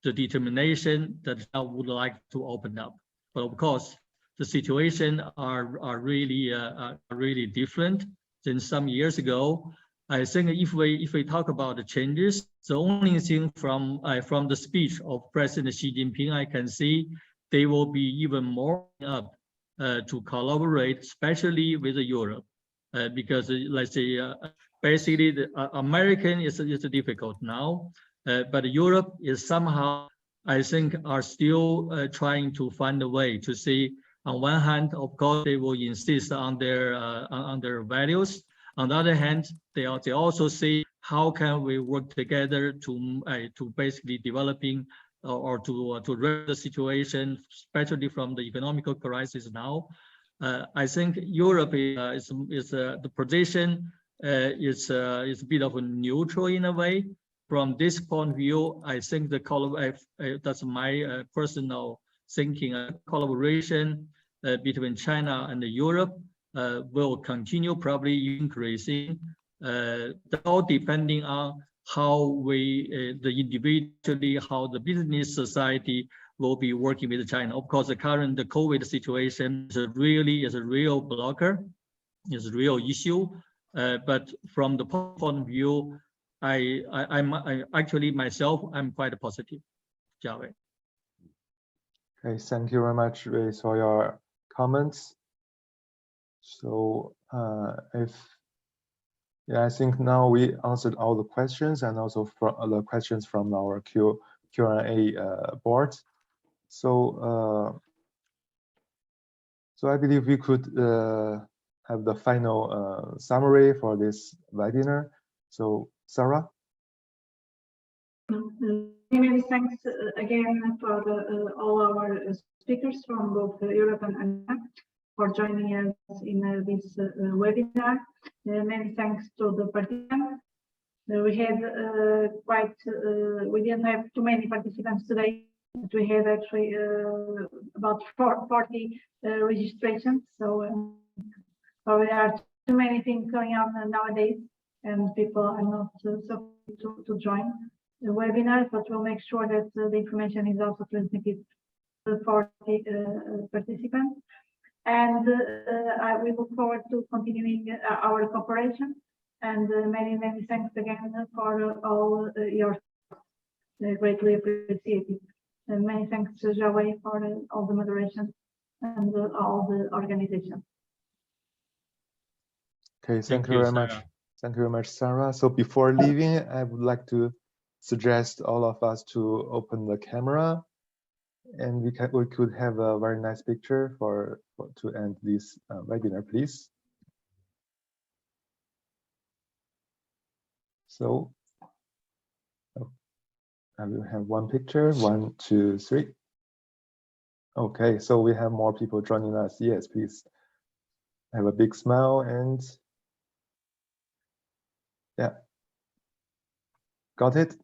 the determination that I would like to open up. But of course, the situation are really different than some years ago. I think if we talk about the changes, the only thing from the speech of President Xi Jinping, I can see they will be even more up to collaborate, especially with Europe, because let's say basically the American is difficult now, but Europe is somehow, I think, are still trying to find a way to see. On one hand, of course, they will insist on their values. On the other hand, they also see how can we work together to basically developing or to address the situation, especially from the economical crisis now. I think Europe is the position is a bit of a neutral in a way. From this point of view, I think that's my personal thinking. Collaboration between China and Europe will continue, probably increasing. All depending on how individually, how the business society will be working with China. Of course, the current COVID situation is a real blocker, is a real issue. But from the point of view, I'm actually myself, I'm quite positive. Jiawei. Okay, thank you very much, Ray, for your comments. So I think now we answered all the questions and also from the questions from our Q&A board. So I believe we could have the final summary for this webinar. So, Sarah? Many thanks again for all our speakers from both Europe and America for joining us in this webinar. Many thanks to the participants. We had we didn't have too many participants today, but we had actually about 40 registrations. So probably there are too many things going on nowadays, and people are not so quick to join the webinar, but we'll make sure that the information is also transmitted to the 40 participants. And we look forward to continuing our cooperation. And many thanks again for all your greatly appreciated. And many thanks to Jawei for all the moderation and all the organization. Okay, thank you very much. Thank you very much, Sarah. So before leaving, I would like to suggest all of us to open the camera, and we could have a very nice picture to end this webinar, please. So I will have one picture, 1, 2, 3. Okay, so we have more people joining us. Yes, please have a big smile and yeah, got it.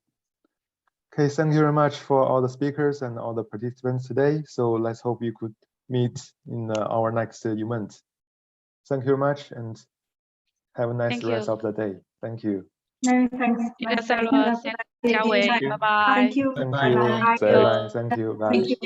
Okay, thank you very much for all the speakers and all the participants today. So let's hope you could meet in our next event. Thank you very much and have a nice rest of the day. Thank you. Many thanks. Yes, Sarah. Bye bye. Thank you. Thank Bye. you. Bye. Bye. Thank you. Bye. Thank you.